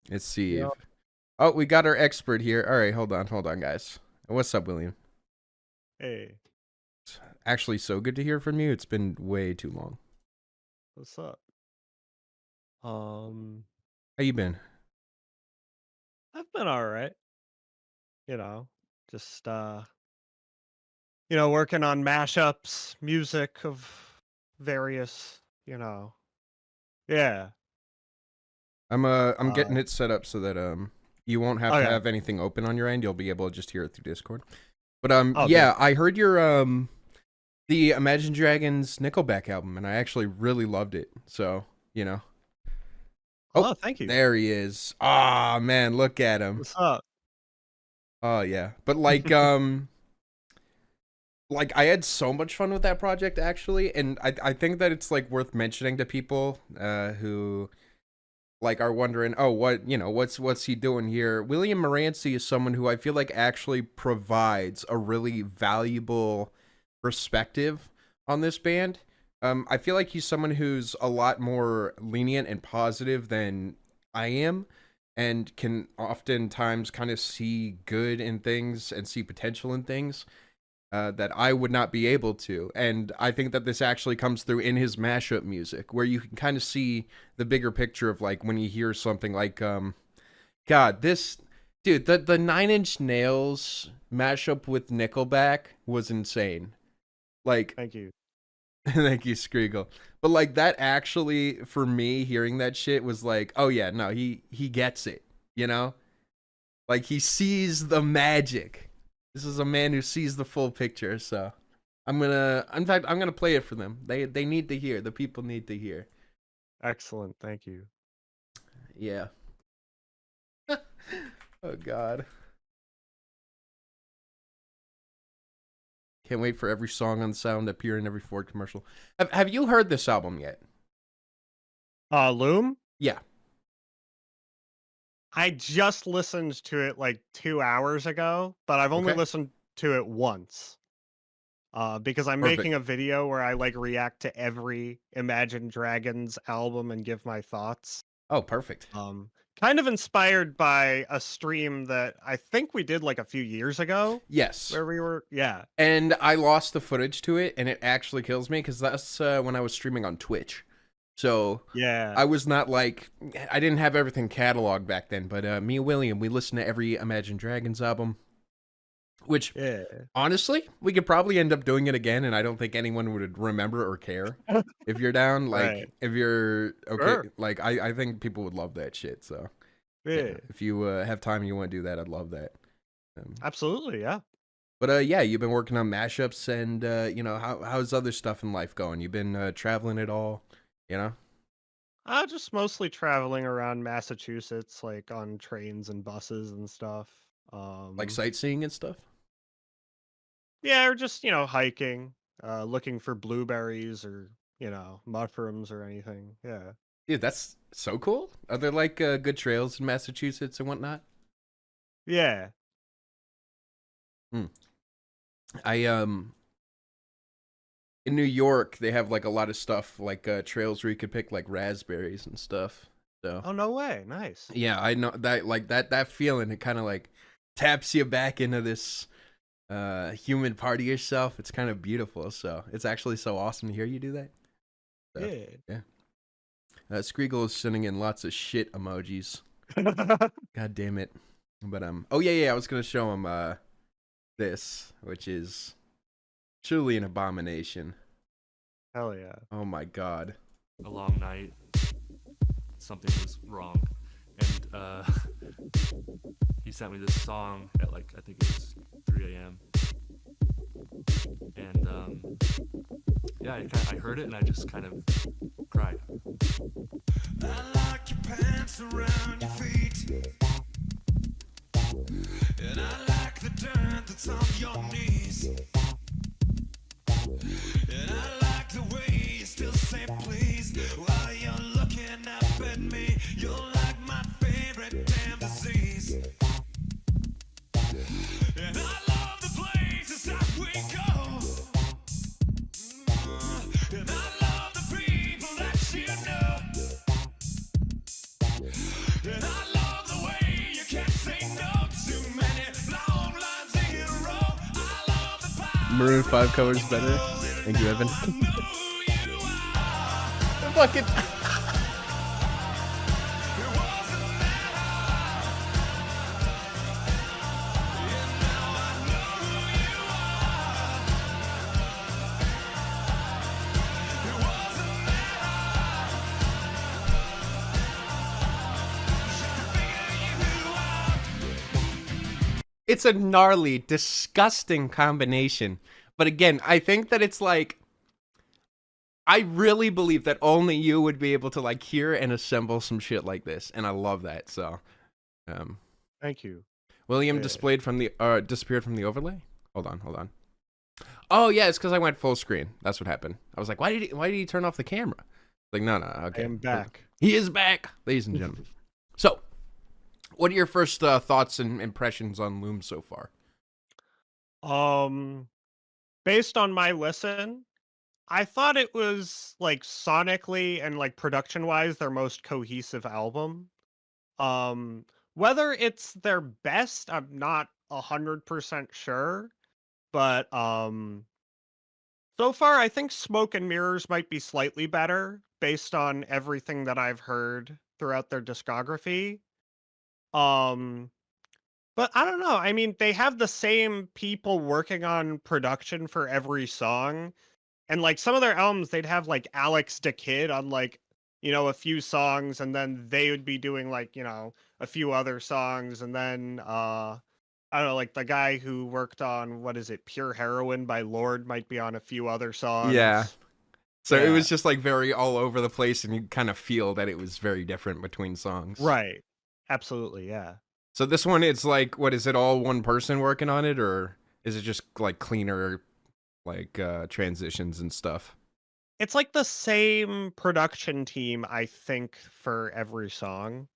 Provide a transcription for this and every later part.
Let's see if. Yep. Oh, we got our expert here. All right, hold on, guys. What's up, William? Hey, It's actually so good to hear from you. It's been way too long. what's up? Um, How you been? I've been all right. You know, just working on mashups, music of various, you know. Yeah. I'm getting Uh, it set up so that you won't have to okay. have anything open on your end. You'll be able to just hear it through Discord. But Oh, good. yeah, I heard your the Imagine Dragons Nickelback album, and I actually really loved it. So you know. Oh, Oh, thank you. there he is. Ah, man, look at him. What's up? Oh yeah, but like I had so much fun with that project actually, and I think that it's like worth mentioning to people who like are wondering, oh, what's he doing here? William Maranci is someone who I feel like actually provides a really valuable perspective on this band. I feel like he's someone who's a lot more lenient and positive than I am, and can oftentimes kind of see good in things and see potential in things that I would not be able to. And I think that this actually comes through in his mashup music, where you can kind of see the bigger picture of like when you hear something like, God, this dude, the Nine Inch Nails mashup with Nickelback was insane. Like, Thank you. thank you, Skriegel. But like that actually, for me, hearing that shit was like, oh yeah, no, he gets it, you know? Like he sees the magic. This is a man who sees the full picture. So in fact, I'm gonna play it for them. They need to hear. The people need to hear. Excellent. Thank you. Yeah. Oh God. Can't wait for every song on sound to appear in every Ford commercial. Have you heard this album yet? Loom? Yeah. I just listened to it like 2 hours ago, but I've only Okay. listened to it once. Because I'm Perfect. making a video where I like react to every Imagine Dragons album and give my thoughts. Oh, perfect. Kind of inspired by a stream that I think we did like a few years ago Yes. where we were, yeah. And I lost the footage to it, and it actually kills me because that's when I was streaming on Twitch. So Yeah. I was not like I didn't have everything cataloged back then. But me and William, we listened to every Imagine Dragons album, which Yeah. honestly we could probably end up doing it again, and I don't think anyone would remember or care. If you're down, Right. like if you're okay, Sure. like I think people would love that shit. So yeah, Yeah. if you have time and you want to do that, I'd love that. Absolutely, yeah. But yeah, you've been working on mashups, and how's other stuff in life going? You've been traveling at all? You know, Just mostly traveling around Massachusetts, like on trains and buses and stuff. like Um, sightseeing and stuff. yeah, or just, hiking, looking for blueberries or, mushrooms or anything. Yeah. Dude, that's so cool. Are there like good trails in Massachusetts and whatnot? Yeah. Hmm. I in New York they have like a lot of stuff like trails where you could pick like raspberries and stuff. So Oh, no way. Nice. yeah, I know that like that feeling. It kind of like taps you back into this human part of yourself. It's kind of beautiful. So it's actually so awesome to hear you do that. So Yeah. yeah. Skriegel is sending in lots of shit emojis. God damn it. But oh yeah, I was gonna show him this, which is truly an abomination. Hell yeah. Oh my god. A long night. Something was wrong, and he sent me this song at like I think it was 3 a.m. And yeah, I heard it and I just kind of cried. I like your pants around your feet, and I like the dirt that's on your knees, and I like the way you still say please while you're looking up at me. You're like my favorite damn disease, and I love the places that we go, and I love the people that you know. And I love Maroon 5 covers better. Thank you, Evan. Fucking. It's a gnarly, disgusting combination. But again, I think that it's like, I really believe that only you would be able to like hear and assemble some shit like this, and I love that. So, Thank you. William Yeah. disappeared from the overlay. Hold on. Oh yeah, it's because I went full screen. That's what happened. I was like, why did he turn off the camera? Like, no, okay. I am back. He is back, ladies and gentlemen. So, what are your first thoughts and impressions on Loom so far? Based on my listen, I thought it was like sonically and like production wise their most cohesive album. Um, Whether it's their best, I'm not 100% sure, but so far I think Smoke and Mirrors might be slightly better based on everything that I've heard throughout their discography. Um, but I don't know. I mean, they have the same people working on production for every song. And like some of their albums, they'd have like Alex da Kid on like, a few songs, and then they would be doing like, a few other songs, and then I don't know, like the guy who worked on what is it, Pure Heroin by Lord might be on a few other Yeah. songs. So it Yeah. was just like very all over the place, and you kind of feel that it was very different between songs. Right. Absolutely, yeah. So this one, it's like, what is it? All one person working on it, or is it just like cleaner, like transitions and stuff? It's like the same production team, I think, for every song.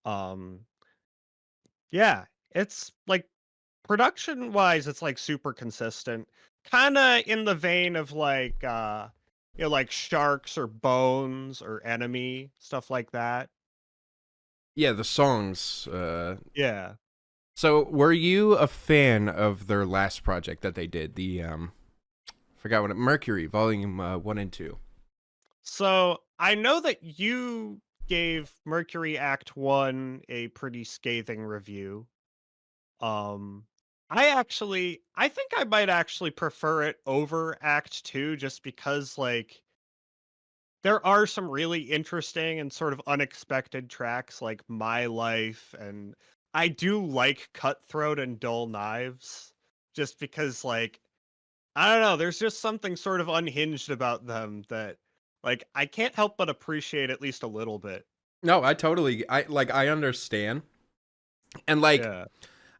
Um yeah, it's like production wise, it's like super consistent. Kind of in the vein of like like Sharks or Bones or Enemy, stuff like that. Yeah, the songs. Yeah. So were you a fan of their last project that they did? The forgot what Mercury Volume 1 and 2. So I know that you gave Mercury Act 1 a pretty scathing review. Um I think I might actually prefer it over Act 2 just because like there are some really interesting and sort of unexpected tracks like My Life, and I do like Cutthroat and Dull Knives just because like I don't know, there's just something sort of unhinged about them that like I can't help but appreciate at least a little bit. No, I understand. And like, Yeah.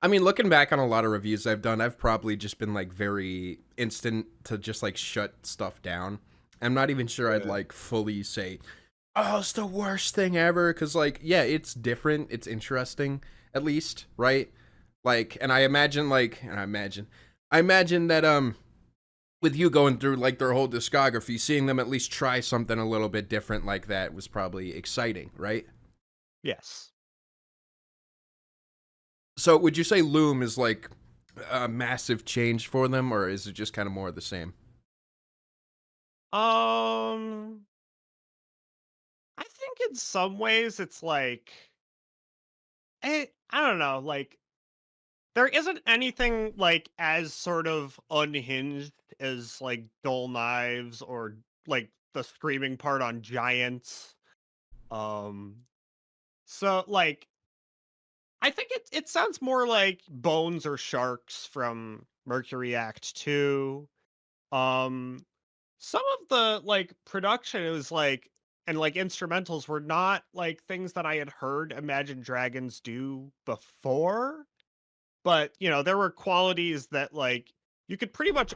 I mean, looking back on a lot of reviews I've done, I've probably just been like very instant to just like shut stuff down. I'm not even sure I'd Yeah. like fully say, oh, it's the worst thing ever. Cause like, yeah, it's different. It's interesting, at least, right? Like, and I imagine that, with you going through like their whole discography, seeing them at least try something a little bit different like that was probably exciting, right? Yes. So would you say Loom is like a massive change for them, or is it just kind of more of the same? Um I think in some ways it's like I don't know, like there isn't anything like as sort of unhinged as like Dull Knives or like the screaming part on Giants. Um so like I think it sounds more like Bones or Sharks from Mercury Act 2. Um some of the like production, it was like, and like instrumentals were not like things that I had heard Imagine Dragons do before, but there were qualities that like you could pretty much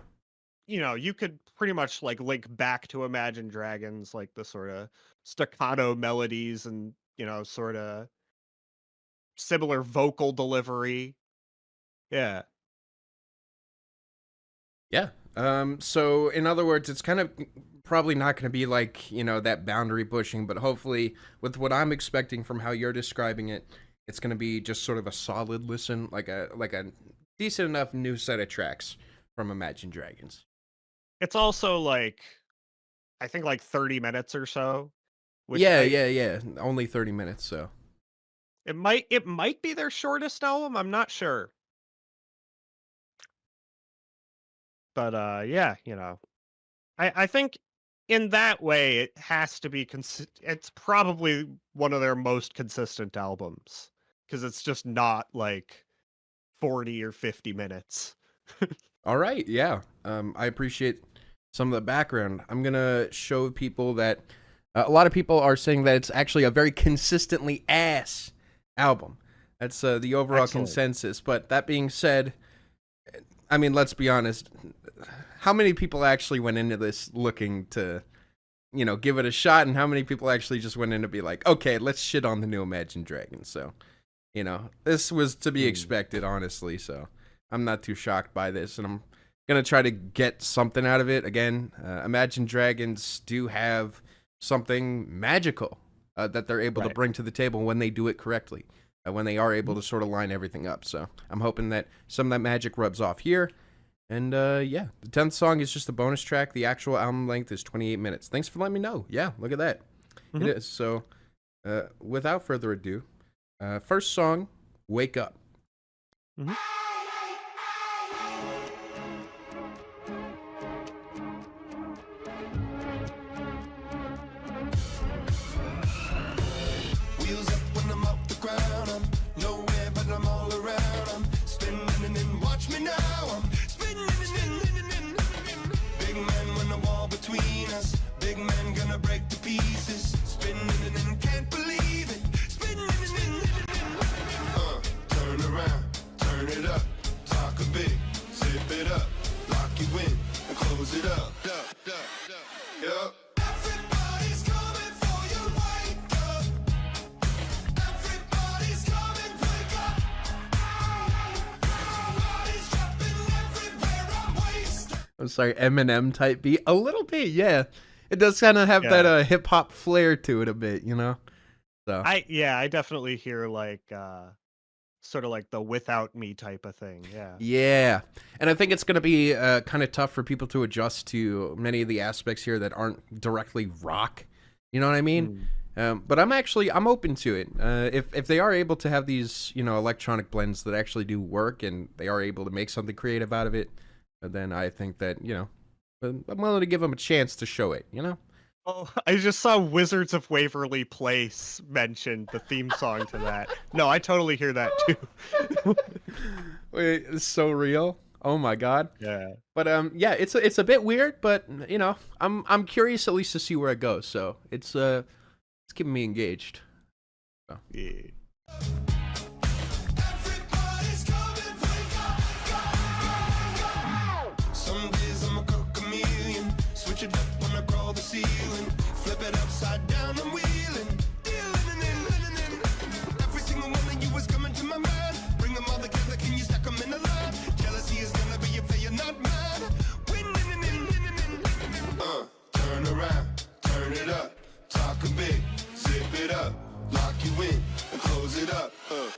like link back to Imagine Dragons, like the sort of staccato melodies and sort of similar vocal delivery. Yeah. Yeah. So in other words, it's kind of probably not going to be like, that boundary pushing, but hopefully with what I'm expecting from how you're describing it, it's going to be just sort of a solid listen, like a decent enough new set of tracks from Imagine Dragons. It's also like, I think like 30 minutes or so, which Yeah. Only 30 minutes, so. it might be their shortest album. I'm not sure. But yeah, I think in that way it has to be it's probably one of their most consistent albums because it's just not like 40 or 50 minutes. All right, yeah. I appreciate some of the background. I'm gonna show people that a lot of people are saying that it's actually a very consistently ass album. That's the overall Excellent. consensus. But that being said, I mean, let's be honest. How many people actually went into this looking to, give it a shot, and how many people actually just went in to be like, okay, let's shit on the new Imagine Dragons? So, this was to be expected, honestly. So I'm not too shocked by this, and I'm gonna try to get something out of it. Again, Imagine Dragons do have something magical that they're able to bring to the table when they do it correctly, when they are able to sort of line everything up. So I'm hoping that some of that magic rubs off here. And yeah, the 10th song is just a bonus track. The actual album length is 28 minutes. Thanks for letting me know. Yeah, look at that. It is. So without further ado, first song, Wake Up. Wheels up when I'm off the ground. I'm nowhere, but I'm all around. I'm spinning and then watch me now. I'm spinning. Big man when the wall between us. Big man gonna break to pieces. Spinning and can't believe it. Spinning. Turn around, turn it up. Talk a bit, zip it up. Lock you in and close it up. Yup. Everybody's coming for you. Wake up. Everybody's coming. Wake up. Everybody's jumping everywhere. I'm wasted. I'm sorry, Eminem type beat. A little bit, yeah. It does kind of have that hip hop flair to it a bit, So I definitely hear like sort of like the Without Me type of thing. Yeah, and I think it's going to be kind of tough for people to adjust to many of the aspects here that aren't directly rock. You know what I mean? But I'm open to it. If they are able to have these, electronic blends that actually do work, and they are able to make something creative out of it, then I think that, I'm willing to give them a chance to show it, Oh, I just saw Wizards of Waverly Place mentioned, the theme song to that. No, I totally hear that too. Wait, it's so real. Oh my god. Yeah. But yeah, it's a bit weird, but I'm curious at least to see where it goes. So it's keeping me engaged. So. Yeah. Everybody's coming. Wake up. Some days I'm a chameleon. Switch it up when I crawl the ceiling. Flip it upside down, I'm wheeling. Every single one of you is coming to my mind. Bring them all together, can you stack them in a line? Jealousy is gonna be a failure, not mine. Turn around, turn it up. Talk a bit, zip it up. Lock you in and close it up. Oh,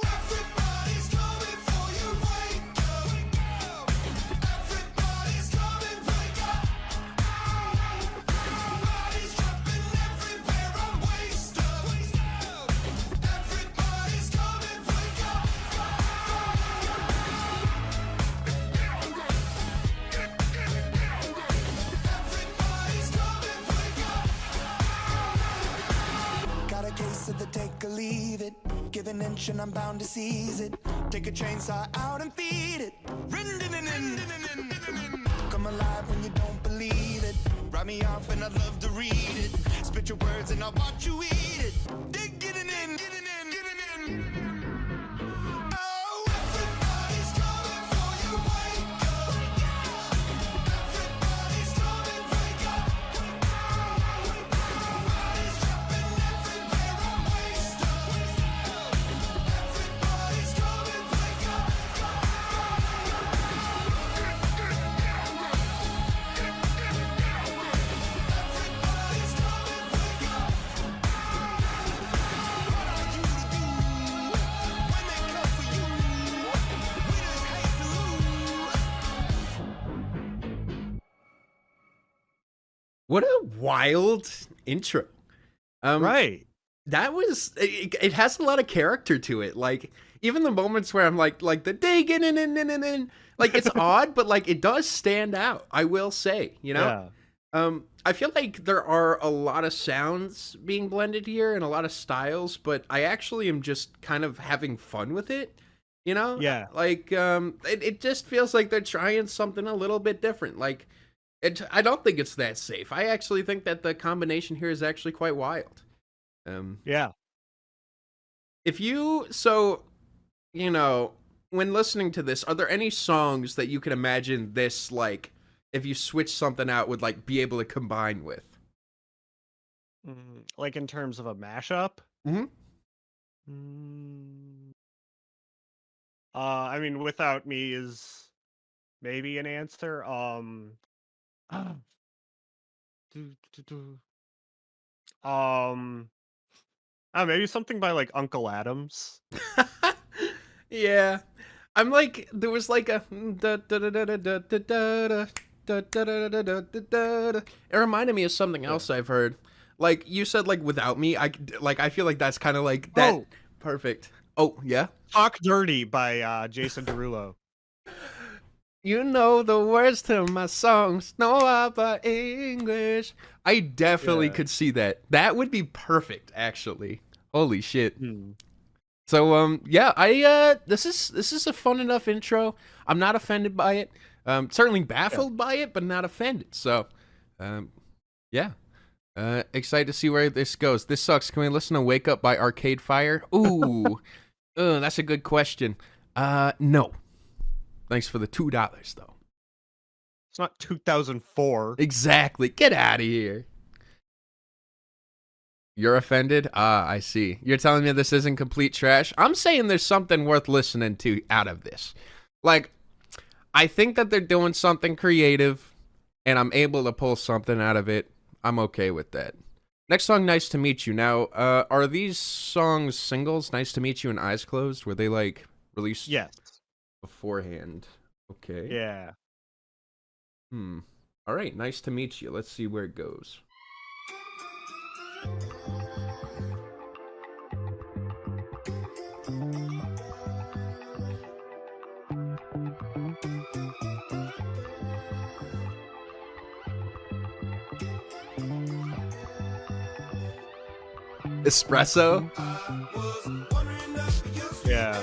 everybody's coming for you. Wake up. Everybody's coming. Wake up. Everybody's jumping everywhere. I'm wasted. Everybody's coming. Wake up. Everybody's coming. Wake up. Got a case of the take or leave it. Give an inch and I'm bound to seize it. Take a chainsaw out and feed it. Come alive when you don't believe it. Write me off and I'd love to read it. Spit your words and I'll watch you eat it. Dig it in. Oh, everybody's coming for you. Wake up. Everybody's coming. Wake up. Everybody's jumping everywhere. I'm wasted. Everybody's coming. Wake up. Everybody's coming. Wake up. What a wild intro. Right. That was it has a lot of character to it. Like even the moments where I'm like the digging in, like it's odd, but like it does stand out. I will say, you know. Yeah. I feel like there are a lot of sounds being blended here and a lot of styles, but I actually am just kind of having fun with it. You know? Yeah. Like it just feels like they're trying something a little bit different. Like I don't think it's that safe. I actually think that the combination here is actually quite wild. Yeah. If you you know, when listening to this, are there any songs that you can imagine this like if you switch something out would like be able to combine with? Like in terms of a mashup? Mm-hmm. I mean, Without Me is maybe an answer. do, do, do. Maybe something by like Uncle Adams. Yeah. I'm like there was like a it reminded me of something else I've heard. Like you said like Without Me, I feel like that's kind of like that perfect. Oh, yeah. Talk Dirty by Jason Derulo. You know the words to my songs, no other English. I definitely could see that. That would be perfect, actually. Holy shit. So yeah, this is a fun enough intro. I'm not offended by it. Certainly baffled by it, but not offended. So yeah. Excited to see where this goes. This sucks. Can we listen to Wake Up by Arcade Fire? Ooh. That's a good question. No. Thanks for the $2 though. It's not 2004. Exactly. Get out of here. You're offended? I see. You're telling me this isn't complete trash? I'm saying there's something worth listening to out of this. Like, I think that they're doing something creative, and I'm able to pull something out of it. I'm okay with that. Next song, Nice to Meet You. Now, are these songs singles, Nice to Meet You and Eyes Closed? Were they, like, released beforehand? Okay. Yeah. All right, Nice to Meet You. Let's see where it goes. Espresso? Yeah.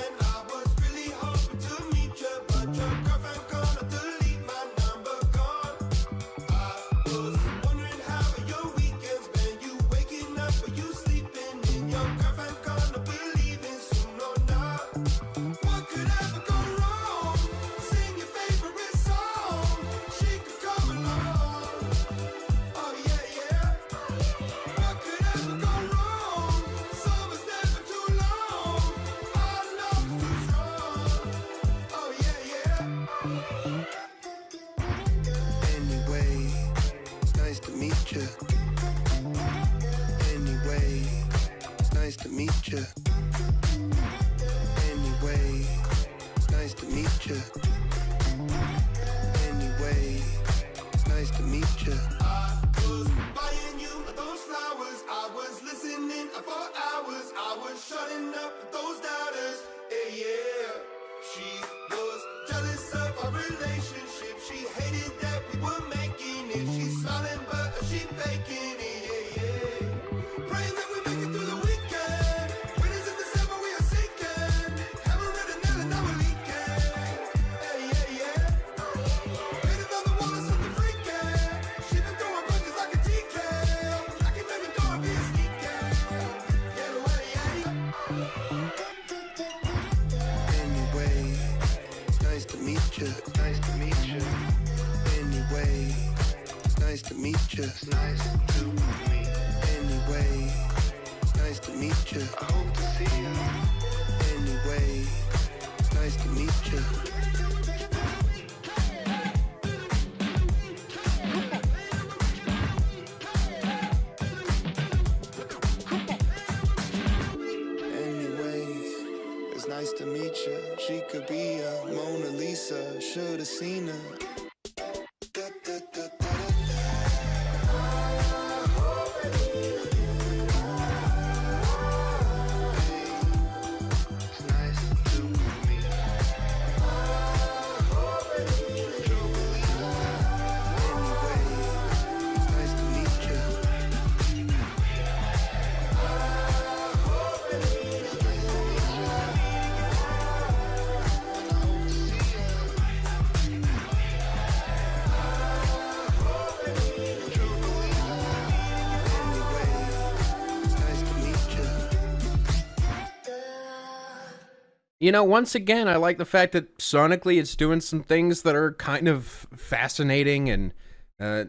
You know, once again, I like the fact that sonically it's doing some things that are kind of fascinating and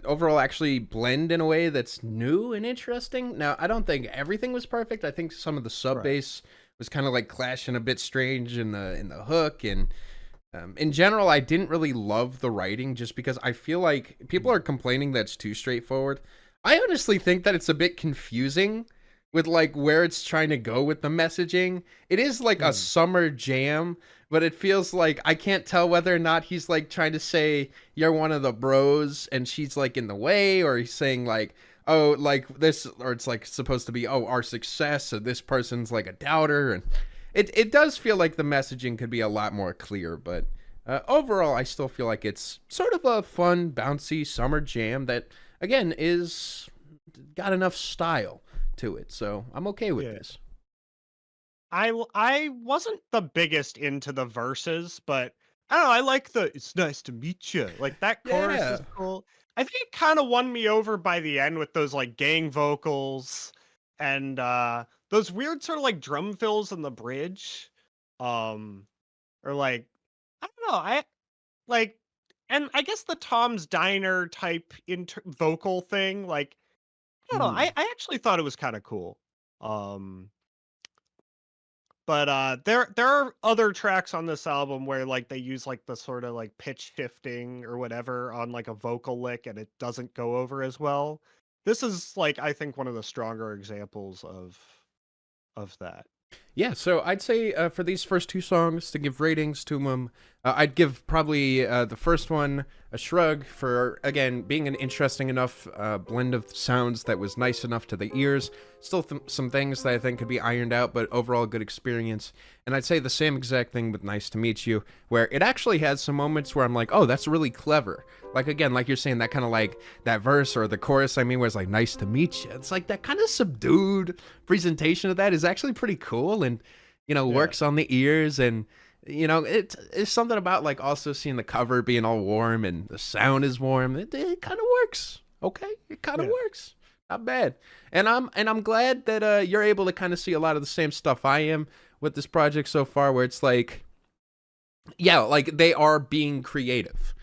overall actually blend in a way that's new and interesting. Now, I don't think everything was perfect. I think some of the sub bass was kind of like clashing a bit strange in the hook, and in general, I didn't really love the writing just because I feel like people are complaining that's too straightforward. I honestly think that it's a bit confusing with like where it's trying to go with the messaging. It is like a summer jam, but it feels like I can't tell whether or not he's like trying to say you're one of the bros and she's like in the way, or he's saying like, oh, like this, or it's like supposed to be, oh, our success, so this person's like a doubter. And it does feel like the messaging could be a lot more clear, but overall I still feel like it's sort of a fun, bouncy summer jam that again is got enough style to it, so I'm okay with this. I wasn't the biggest into the verses, but I don't know, I like the "It's nice to meet you." Like, that chorus is cool. I think it kinda won me over by the end with those, like, gang vocals and, those weird sort of, like, drum fills in the bridge. Or, like, I don't know, I like and I guess the Tom's Diner type vocal thing, like, I don't know, I actually thought it was kinda cool. Um But, there are other tracks on this album where, like, they use, like, the sorta, like, pitch shifting or whatever on, like, a vocal lick, and it doesn't go over as well. This is, like, I think one of the stronger examples of that. Yeah, so I'd say for these first two songs, to give ratings to them, I'd give probably the first one a shrug for, again, being an interesting enough blend of sounds that was nice enough to the ears. Still some things that I think could be ironed out, but overall good experience. And I'd say the same exact thing with Nice to Meet You, where it actually has some moments where I'm like, oh, that's really clever. Like, again, like you're saying, that kind of like, that verse or the chorus, I mean, where it's like, nice to meet you. It's like that kind of subdued presentation of that is actually pretty cool and, you know, works on the ears. And, you know, it's something about like also seeing the cover being all warm and the sound is warm. It kind of works. Okay. It kind of works. Not bad. And I'm glad that you're able to kind of see a lot of the same stuff I am with this project so far, where it's like, yeah, like they are being creative,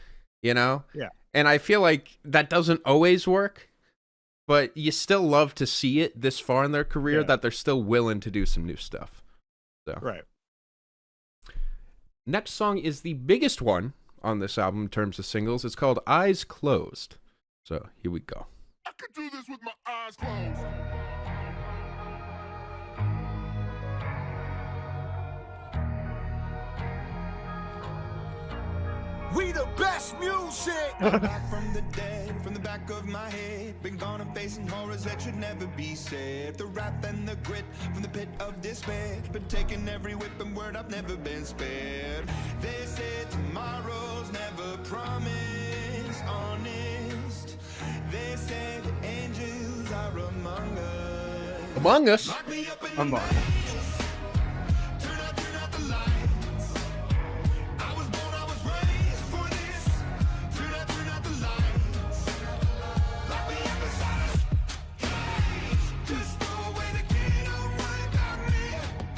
you know? Yeah. And I feel like that doesn't always work, but you still love to see it this far in their career that they're still willing to do some new stuff. So. Right. Next song is the biggest one on this album in terms of singles. It's called Eyes Closed. So here we go. I could do this with my eyes closed. We the best music. Back from the dead, from the back of my head. Been gone and facing horrors that should never be said. The wrath and the grit from the pit of despair. Been taking every whip and word, I've never been spared. They said tomorrow's never promised. Honest. They say the angels are among us. Among Us? Among Us. Turn out the lights. I was born, I was raised for this. Turn out the lights. Lock me up inside a cage. Just throw away the key, don't worry about me.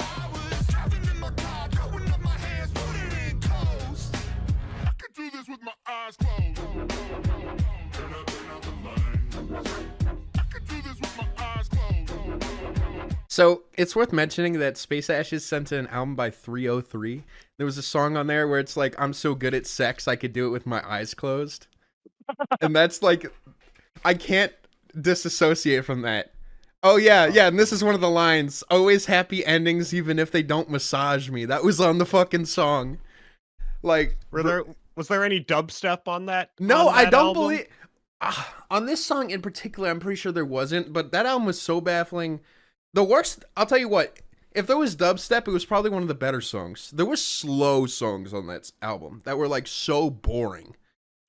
I was driving in my car, throwing up my hands, putting in coast. I could do this with my eyes closed. Turn out the lights. I could do this with my eyes closed. So it's worth mentioning that Space Ashes sent an album by 303. There was a song on there where it's like, I'm so good at sex, I could do it with my eyes closed. And that's like, I can't disassociate from that. Oh yeah, and this is one of the lines. Always happy endings even if they don't massage me. That was on the fucking song. Like, Was there any dubstep on that? no, on I that don't album? believe... on this song in particular, I'm pretty sure there wasn't, but that album was so baffling. The worst, I'll tell you what, if there was dubstep, it was probably one of the better songs. There were slow songs on that album that were like so boring.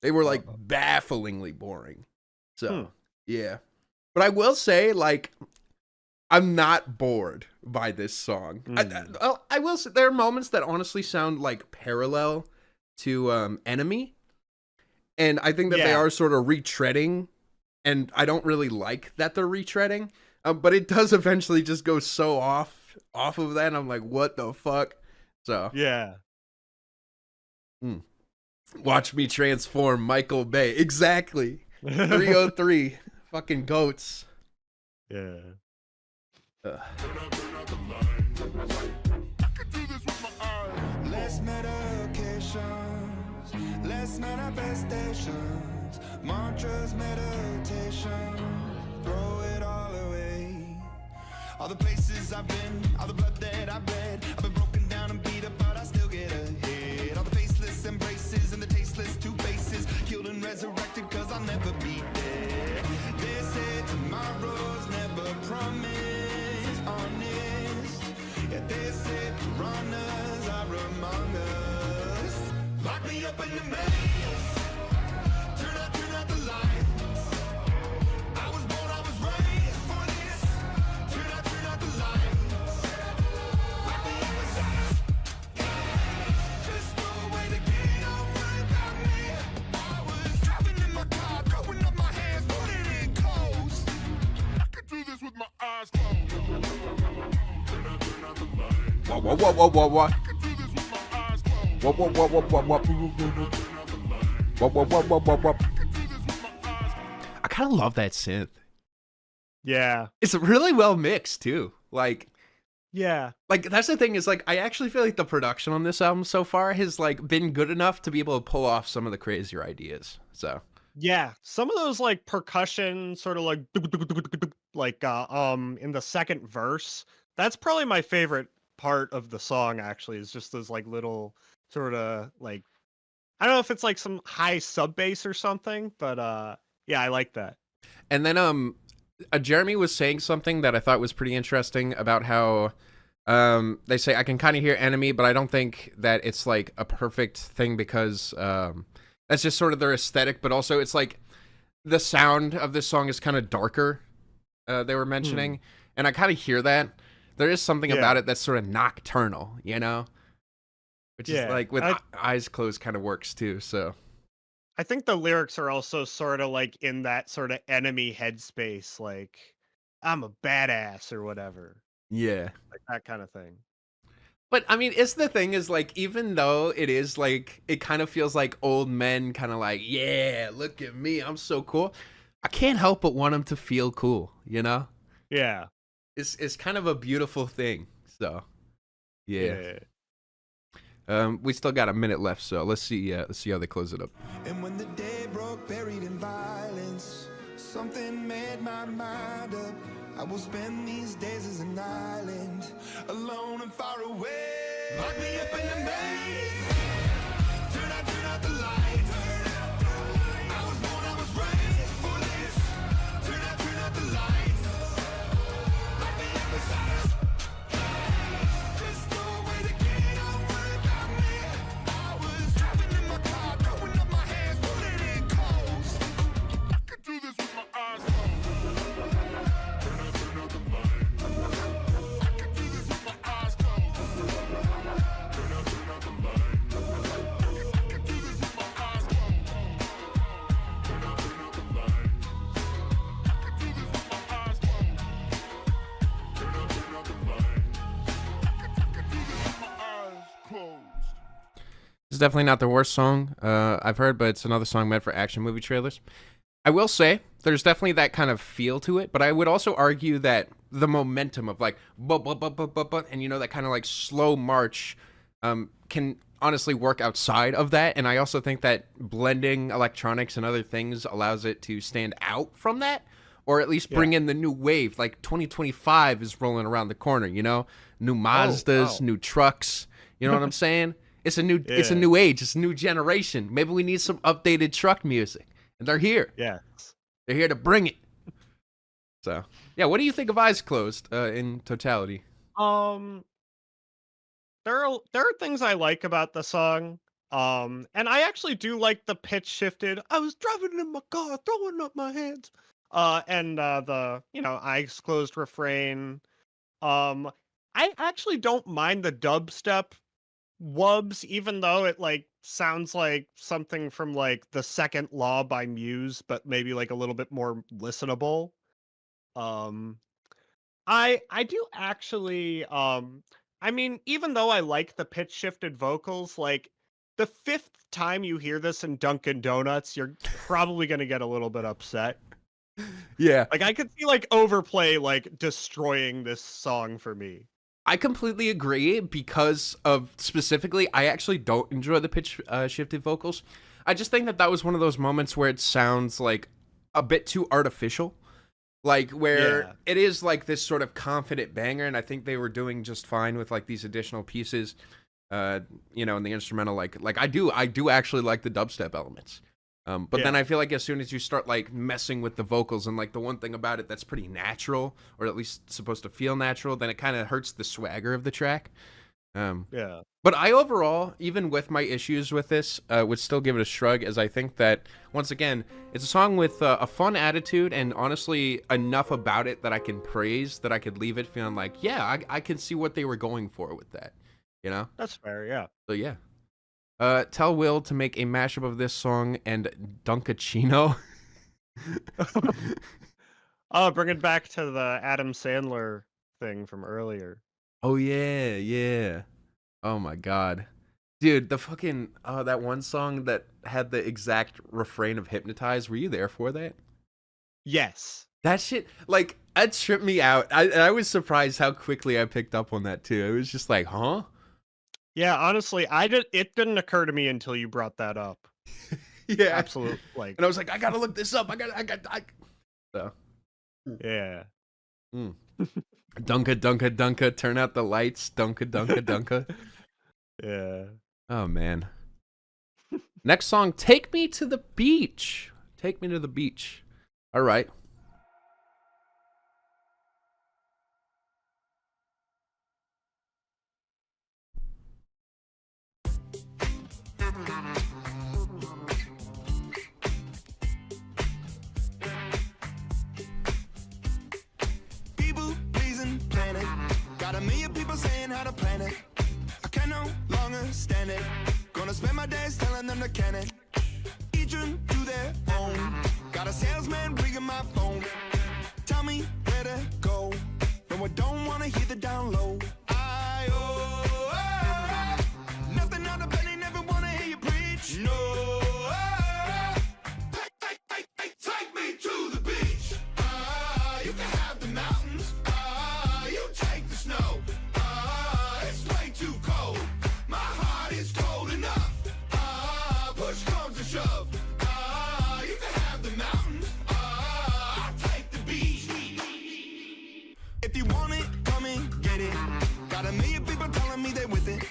They were like bafflingly boring. So, yeah. But I will say, like, I'm not bored by this song. I will say, there are moments that honestly sound like parallel to Enemy. And I think that they are sort of retreading, and I don't really like that they're retreading. But it does eventually just go so off of that, and I'm like, what the fuck? So Yeah. watch me transform, Michael Bay. Exactly. 303. Fucking goats. Yeah. Ugh. Less medications, less manifestations, mantras, meditation, throw it all away. All the places I've been, all the blood that I've bled, I've been broken down and beat up, but I still get ahead. All the faceless embraces and the tasteless two faces, killed and resurrected cause I'll never be dead. They say tomorrow's never promised, honest. Yeah, they say piranhas are among us. Lock me up in the maze. Turn out the lights. I was born, I was raised for this. Turn out the lights. Lock me up inside. Just throw away the key, don't worry about me. I was driving in my car, throwing up my hands, putting it in coast. I could do this with my eyes closed. Turn out the lights. Whoa, whoa, whoa, whoa, whoa, whoa. I could do this with my eyes closed. Whoa, whoa, whoa, whoa, whoa, whoa. Whoa, whoa, whoa, whoa, whoa, whoa. I kind of love that synth. Yeah. It's really well mixed too. Yeah. Like that's the thing is like I actually feel like the production on this album so far has like been good enough to be able to pull off some of the crazier ideas. So Yeah. Some of those like percussion sort of like in the second verse. That's probably my favorite part of the song actually, is just those like little sort of like, I don't know if it's like some high sub bass or something, but yeah, I like that. and then Jeremy was saying something that I thought was pretty interesting about how they say I can kind of hear Enemy, but I don't think that it's like a perfect thing because that's just sort of their aesthetic, but also it's like the sound of this song is kind of darker. They were mentioning, and I kind of hear that. There is something about it that's sort of nocturnal, you know? Which is like with eyes closed kind of works too, so. I think the lyrics are also sort of like in that sort of Enemy headspace, like I'm a badass or whatever, Yeah. like that kind of thing. But I mean, it's the thing is like, even though it is like, it kind of feels like old men kind of like, yeah, look at me, I'm so cool. I can't help but want them to feel cool, you know? Yeah. It's kind of a beautiful thing. So, yeah. We still got a minute left, so let's see how they close it up. And when the day broke, buried in violence, something made my mind up. I will spend these days as an island, alone and far away. Lock me up in the maze. Turn out the lights. I was born, I was raised for this. Turn out the lights. Lock me up inside. Just throw away the key, don't worry about me. I was driving in my car, throwing up my hands, putting it in coast. I could do this with my eyes closed. Turn out the lights. I could do this with my eyes closed. Turn out the lights. I could do this with my eyes closed. Turn out the lights. I could do this with my eyes closed. Turn out the lights. I could do this with my eyes closed. It's definitely not the worst song I've heard, but it's another song meant for action movie trailers. I will say there's definitely that kind of feel to it, but I would also argue that the momentum of like and you know that kind of like slow march can honestly work outside of that, and I also think that blending electronics and other things allows it to stand out from that, or at least bring in the new wave. Like 2025 is rolling around the corner, you know, new Mazdas, new trucks. You know what I'm saying? It's a new age. It's a new generation. Maybe we need some updated truck music, and they're here. Yeah. They're here to bring it. So, yeah, what do you think of Eyes Closed in totality? There are things I like about the song. And I actually do like the pitch shifted. I was driving in my car, throwing up my hands. And the, eyes closed refrain. I actually don't mind the dubstep wubs, even though it like sounds like something from like The Second Law by Muse, but maybe like a little bit more listenable. I do actually I mean, even though I like the pitch shifted vocals, like the fifth time you hear this in Dunkin' Donuts, you're probably gonna get a little bit upset. Yeah. Like I could see like overplay like destroying this song for me. I completely agree because of specifically, I actually don't enjoy the pitch shifted vocals. I just think that was one of those moments where it sounds like a bit too artificial. Like where Yeah. it is like this sort of confident banger, and I think they were doing just fine with like these additional pieces, you know, in the instrumental. Like I do actually like the dubstep elements. But then Yeah. I feel like as soon as you start like messing with the vocals and like the one thing about it that's pretty natural, or at least supposed to feel natural, then it kind of hurts the swagger of the track. Yeah. But I overall, even with my issues with this, would still give it a shrug, as I think that, once again, it's a song with a fun attitude and honestly enough about it that I can praise, that I could leave it feeling like, yeah, I can see what they were going for with that, you know? That's fair, yeah. So yeah. Tell Will to make a mashup of this song and Dunkachino. Oh, bring it back to the Adam Sandler thing from earlier. Oh yeah, yeah. Oh my god. Dude, the fucking that one song that had the exact refrain of Hypnotize, were you there for that? Yes. That shit, like, that tripped me out. I was surprised how quickly I picked up on that too. It was just like, huh? Yeah, honestly, it didn't occur to me until you brought that up. Yeah. Absolute like And I was like, I gotta look this up. So. yeah. Dunka, dunka, dunka, turn out the lights. Dunka, dunka, dunka. Yeah. Oh, man. Next song, Take Me to the Beach. Take Me to the Beach. All right. People pleasing planet. Got a million people saying how to plan it. I can no longer stand it. Gonna spend my days telling them to can it. Each one to their own. Got a salesman ringing my phone. Tell me where to go. No, I don't wanna hear the down low. Nothing on the penny, never wanna hear you preach. No. Take me to the beach. You can have the mountains. You take the snow. It's way too cold. My heart is cold enough. Push comes to shove. You can have the mountains. I'll take the beach. If you want it, come and get it. Got a million people telling me they with it.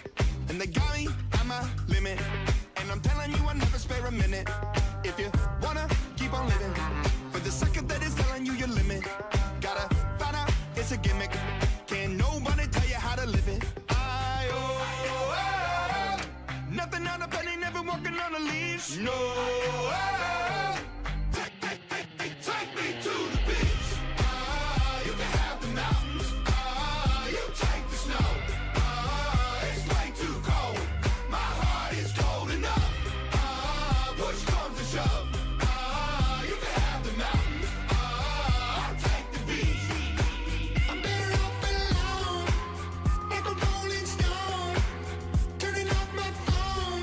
And they got me at my limit. And I'm telling you I never spare a minute. If you wanna keep on living, for the second that is telling you your limit, gotta find out it's a gimmick. Can't nobody tell you how to live it. Nothing on a penny, never walking on a leash. No. Take me to the beach. You can have the mountains. You take the snow. It's way too cold. My heart is cold enough. Push comes to shove. You can have the mountains. I'll take the beach. I'm better off alone, like a rolling stone. Turning off my phone.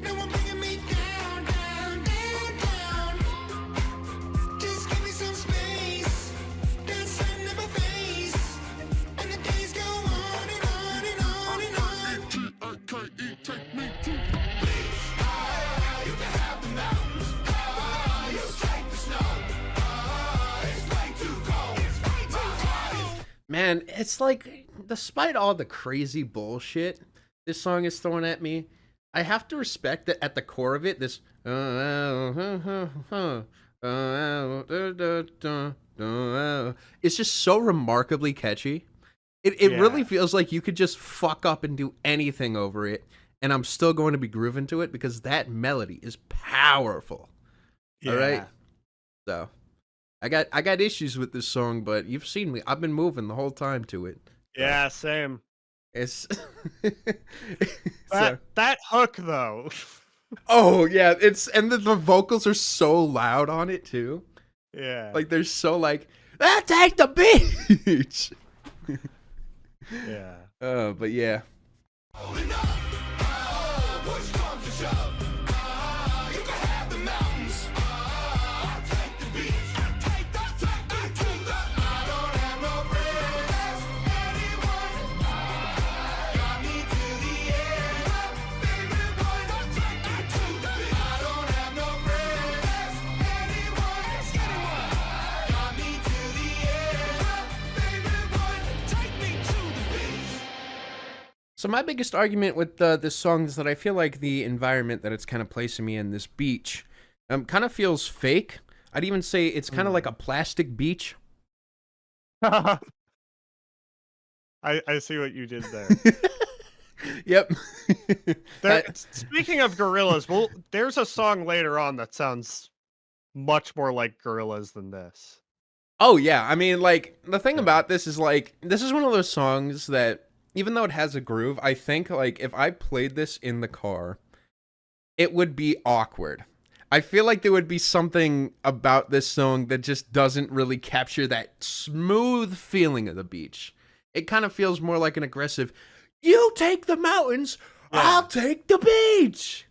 No one bringing me down, down, down, down. Just give me some space. That sun never fades. And the days go on and on and on and on. T-I-K-E, take me to the beach. You can have the mountains. You take the snow. It's way too cold. My heart is Man, it's like, despite all the crazy bullshit this song is throwing at me, I have to respect that at the core of it, this it's just so remarkably catchy. It really Yeah. feels like you could just fuck up and do anything over it, and I'm still going to be grooving to it because that melody is powerful. All right. So I got issues with this song, but you've seen me. I've been moving the whole time to it. Yeah, same. It's That hook though. oh yeah, and the vocals are so loud on it too. Yeah. Like they're so like, take the beach. yeah. But yeah. Holding up, push comes to shove. You can have the mountains. I'll take the beach. Take me to the. I don't have no friends. Anyone got me to the end. Baby boy, don't take me to the beach. I don't have no friends. Anyone got me to the end. Baby boy, take me to the beach. So my biggest argument with this song is that I feel like the environment that it's kind of placing me in, this beach, kind of feels fake. I'd even say it's kind of like a plastic beach. I see what you did there. Yep. Speaking of gorillas, well, there's a song later on that sounds much more like gorillas than this. Oh yeah, I mean, like, the thing about this is, like, this is one of those songs that, even though it has a groove, I think, like, if I played this in the car, it would be awkward. I feel like there would be something about this song that just doesn't really capture that smooth feeling of the beach. It kind of feels more like an aggressive, you take the mountains, I'll take the beach.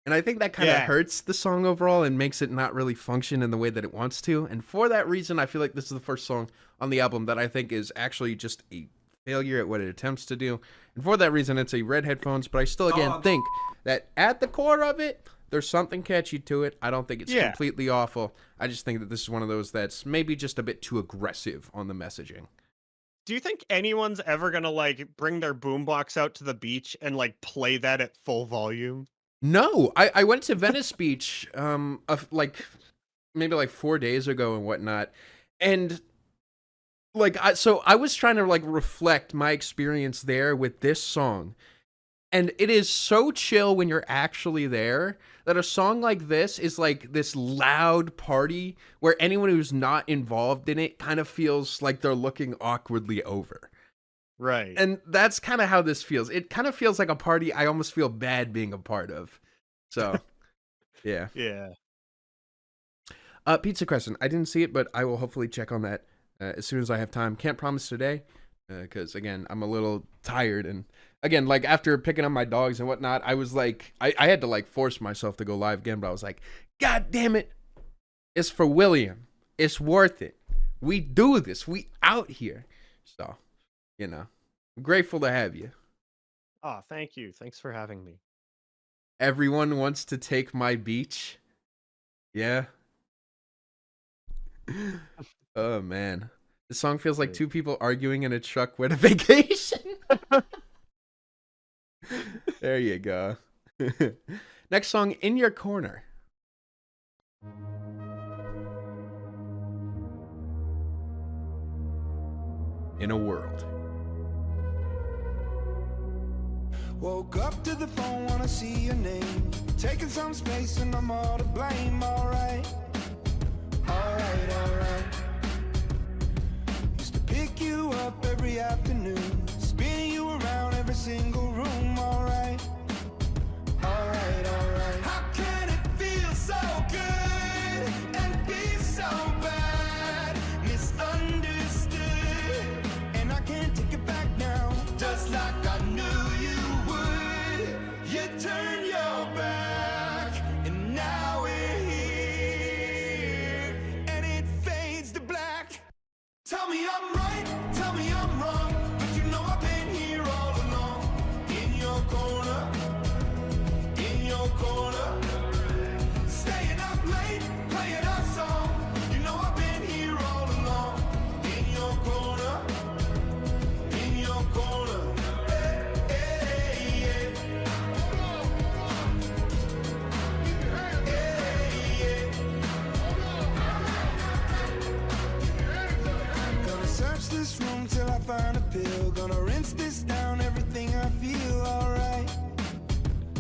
And I think that kind of hurts the song overall and makes it not really function in the way that it wants to. And for that reason, I feel like this is the first song on the album that I think is actually just a failure at what it attempts to do. And for that reason, it's a Red Headphones. But I still, again, think that at the core of it, there's something catchy to it. I don't think it's completely awful. I just think that this is one of those that's maybe just a bit too aggressive on the messaging. Do you think anyone's ever gonna like bring their boombox out to the beach and like play that at full volume? No, I went to Venice Beach, like maybe like 4 days ago and whatnot, and like I was trying to like reflect my experience there with this song, and it is so chill when you're actually there that a song like this is like this loud party where anyone who's not involved in it kind of feels like they're looking awkwardly over. Right. And that's kind of how this feels. It kind of feels like a party I almost feel bad being a part of. So, yeah. Yeah. Pizza Crescent. I didn't see it, but I will hopefully check on that as soon as I have time. Can't promise today because, again, I'm a little tired. And, again, like, after picking up my dogs and whatnot, I was like, I had to, like, force myself to go live again. But I was like, God damn it. It's for William. It's worth it. We do this. We out here. So, you know, I'm grateful to have you. Oh, thank you. Thanks for having me. Everyone wants to take my beach. Yeah. Oh, man. This song feels like two people arguing in a truck with a vacation. There you go. Next song, In Your Corner. In a world. Woke up to the phone, wanna see your name. Taking some space and I'm all to blame. Alright, alright, alright. Used to pick you up every afternoon, spin you around every single room. Alright, alright, alright. How can it feel so good and be so bad? Misunderstood, and I can't take it back now. Just like I knew you would, you turn your back, and now we're here, and it fades to black. Tell me I'm right, tell me I'm wrong, but you know I've been here all along. In your corner, staying up late, playing our song. You know I've been here all along. In your corner, in your corner. Gonna search this room till I find a pill. Gonna rinse this down, everything I feel. Alright,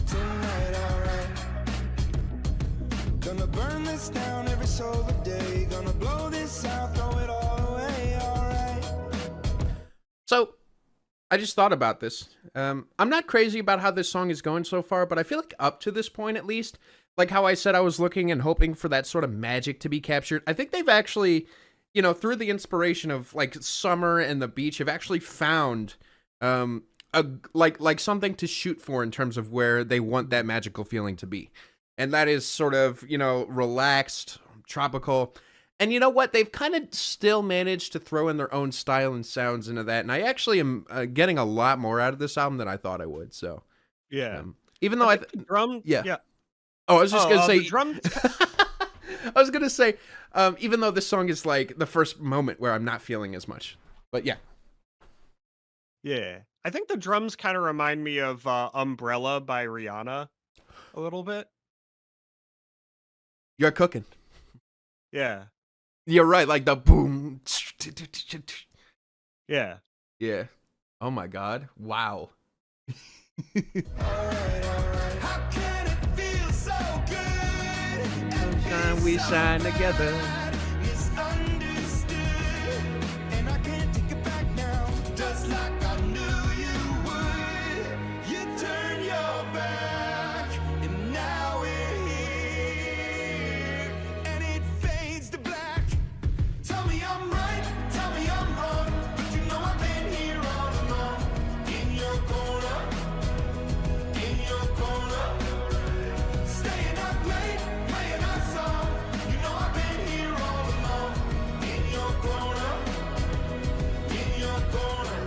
tonight, alright. Gonna burn this down every solar day. Gonna blow this out, throw it all away. Alright. So, I just thought about this. I'm not crazy about how this song is going so far, but I feel like up to this point at least, like how I said I was looking and hoping for that sort of magic to be captured, I think they've actually, you know, through the inspiration of like summer and the beach, have actually found like something to shoot for in terms of where they want that magical feeling to be. And that is sort of, relaxed, tropical. And you know what? They've kind of still managed to throw in their own style and sounds into that. And I actually am getting a lot more out of this album than I thought I would. So, Yeah. even though think the drum. yeah. Yeah. Oh, I was just gonna say the drums. I was gonna say, even though this song is like the first moment where I'm not feeling as much, but yeah, Yeah. I think the drums kind of remind me of Umbrella by Rihanna a little bit. you're cooking. Yeah. You're right, like the boom. Yeah. Yeah. Oh my God! Wow. How can it feel so good? Sunshine, we shine together. Misunderstood, and I can't take it back now. Just like I knew you would. You turn your back, and now we're here, and it fades to black. Tell me I'm right, tell me I'm wrong, but you know I've been here all along. In your corner, staying up late, playing our song. You know I've been here all along. In your corner, in your corner.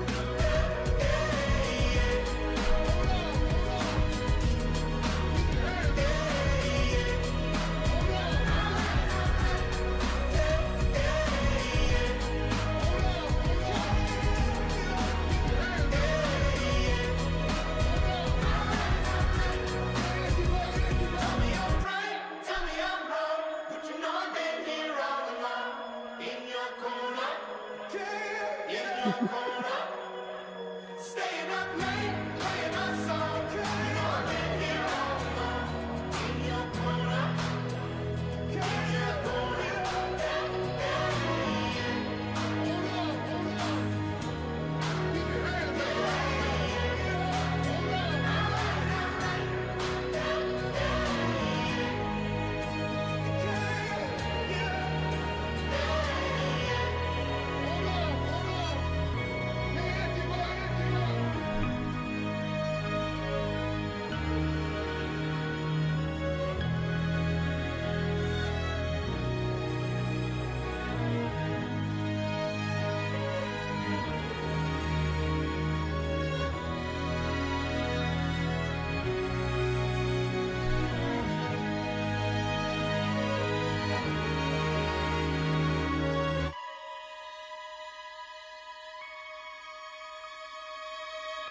Tell me I'm right, tell me I'm wrong, but you know I've been here all along. In your corner, in your corner, staying up late, playing our song. You know I've been here all along. In your corner, in your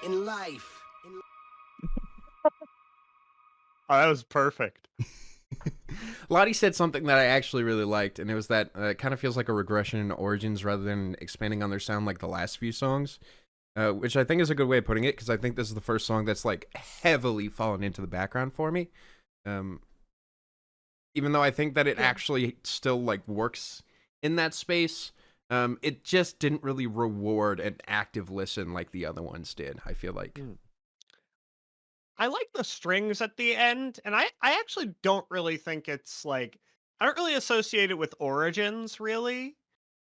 in life. Oh, that was perfect. Lottie said something that I actually really liked, and it was that it kind of feels like a regression in Origins rather than expanding on their sound like the last few songs, which I think is a good way of putting it, because I think this is the first song that's like heavily fallen into the background for me. Even though I think that it actually still like works in that space, it just didn't really reward an active listen like the other ones did, I feel like. I like the strings at the end, and I actually don't really think it's like I don't really associate it with Origins really.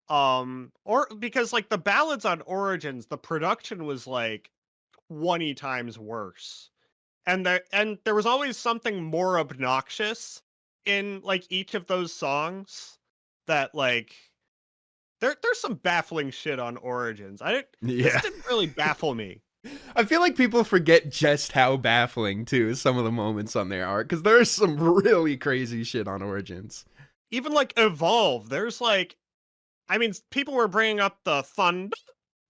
Or because like the ballads on Origins, the production was like 20 times worse. And there was always something more obnoxious in like each of those songs that like there's some baffling shit on Origins. This didn't really baffle me. I feel like people forget just how baffling, too, some of the moments on there are, because there's some really crazy shit on Origins. Even like Evolve, there's like, I mean, people were bringing up the thunder,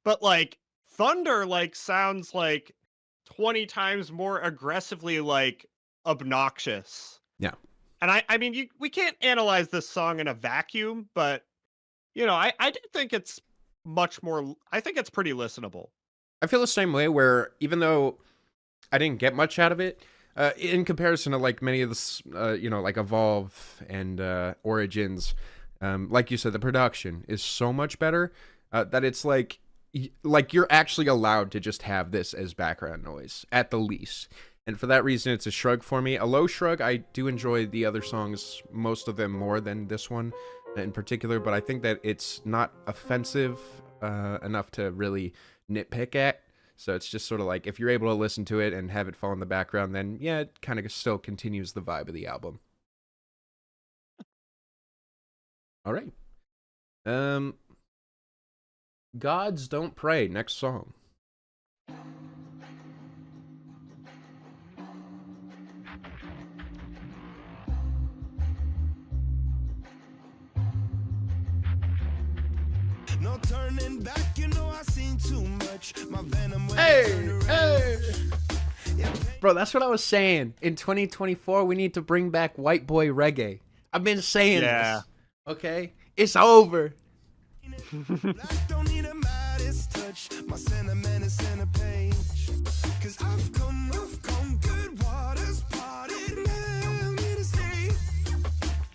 but like thunder like sounds like 20 times more aggressively like obnoxious. Yeah. And I mean, we can't analyze this song in a vacuum, but I do think it's much more. I think it's pretty listenable. I feel the same way, where even though I didn't get much out of it, in comparison to like many of the, like Evolve and Origins, like you said, the production is so much better that it's like you're actually allowed to just have this as background noise at the least. And for that reason, it's a shrug for me. A low shrug. I do enjoy the other songs, most of them more than this one in particular, but I think that it's not offensive enough to really nitpick at. So it's just sort of like if you're able to listen to it and have it fall in the background, then yeah, it kind of still continues the vibe of the album. All right. Gods Don't Pray, next song. No turning back, you know I seen too much. My venom when Hey, I turn around. hey. Yeah, Bro, that's what I was saying. In 2024, we need to bring back white boy reggae. I've been saying Yeah. this. Okay? It's over. black don't need a Midas touch. My sentiment is center page. Cause I've come good waters parted. Now me to stay.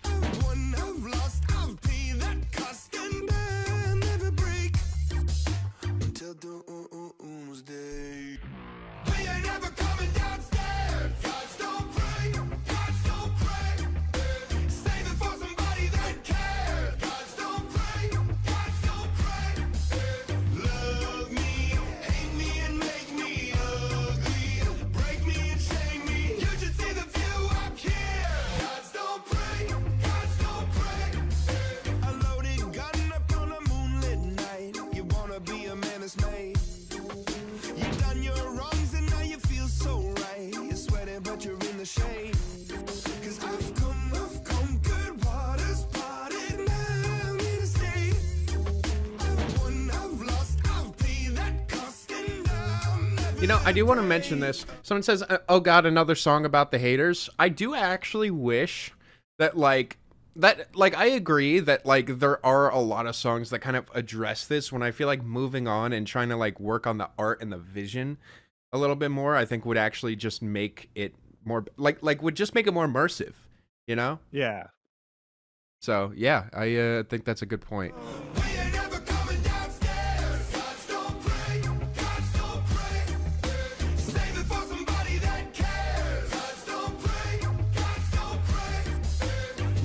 I've won, I've lost, I've paid that cost, and I'll never break until doomsday. We ain't never coming downstairs. Gods don't pray, gods don't pray. Save it for somebody that cares. Gods don't pray, gods don't pray. Love me, hate me, and make me ugly. Break me and shame me. You should see the view up here. Gods don't pray, gods don't pray. A loaded gun up on a moonlit night. You wanna be a man that's made. You done your wrongs and now you feel so right. You're sweating but you're in the shade. Cause I've come good waters parted. Now I need to stay. I've won, I've lost, I've paid that cost, and I'll never. You know, I do want to mention this. Someone says, "Oh God, another song about the haters." I do actually wish that, like, I agree that like there are a lot of songs that kind of address this. When I feel like moving on and trying to like work on the art and the vision a little bit more, I think would actually just make it more would just make it more immersive. You know? Yeah. So yeah, I think that's a good point. We ain't never coming downstairs. Gods don't pray, gods don't pray. Save it for somebody that cares. Gods don't pray, gods don't pray.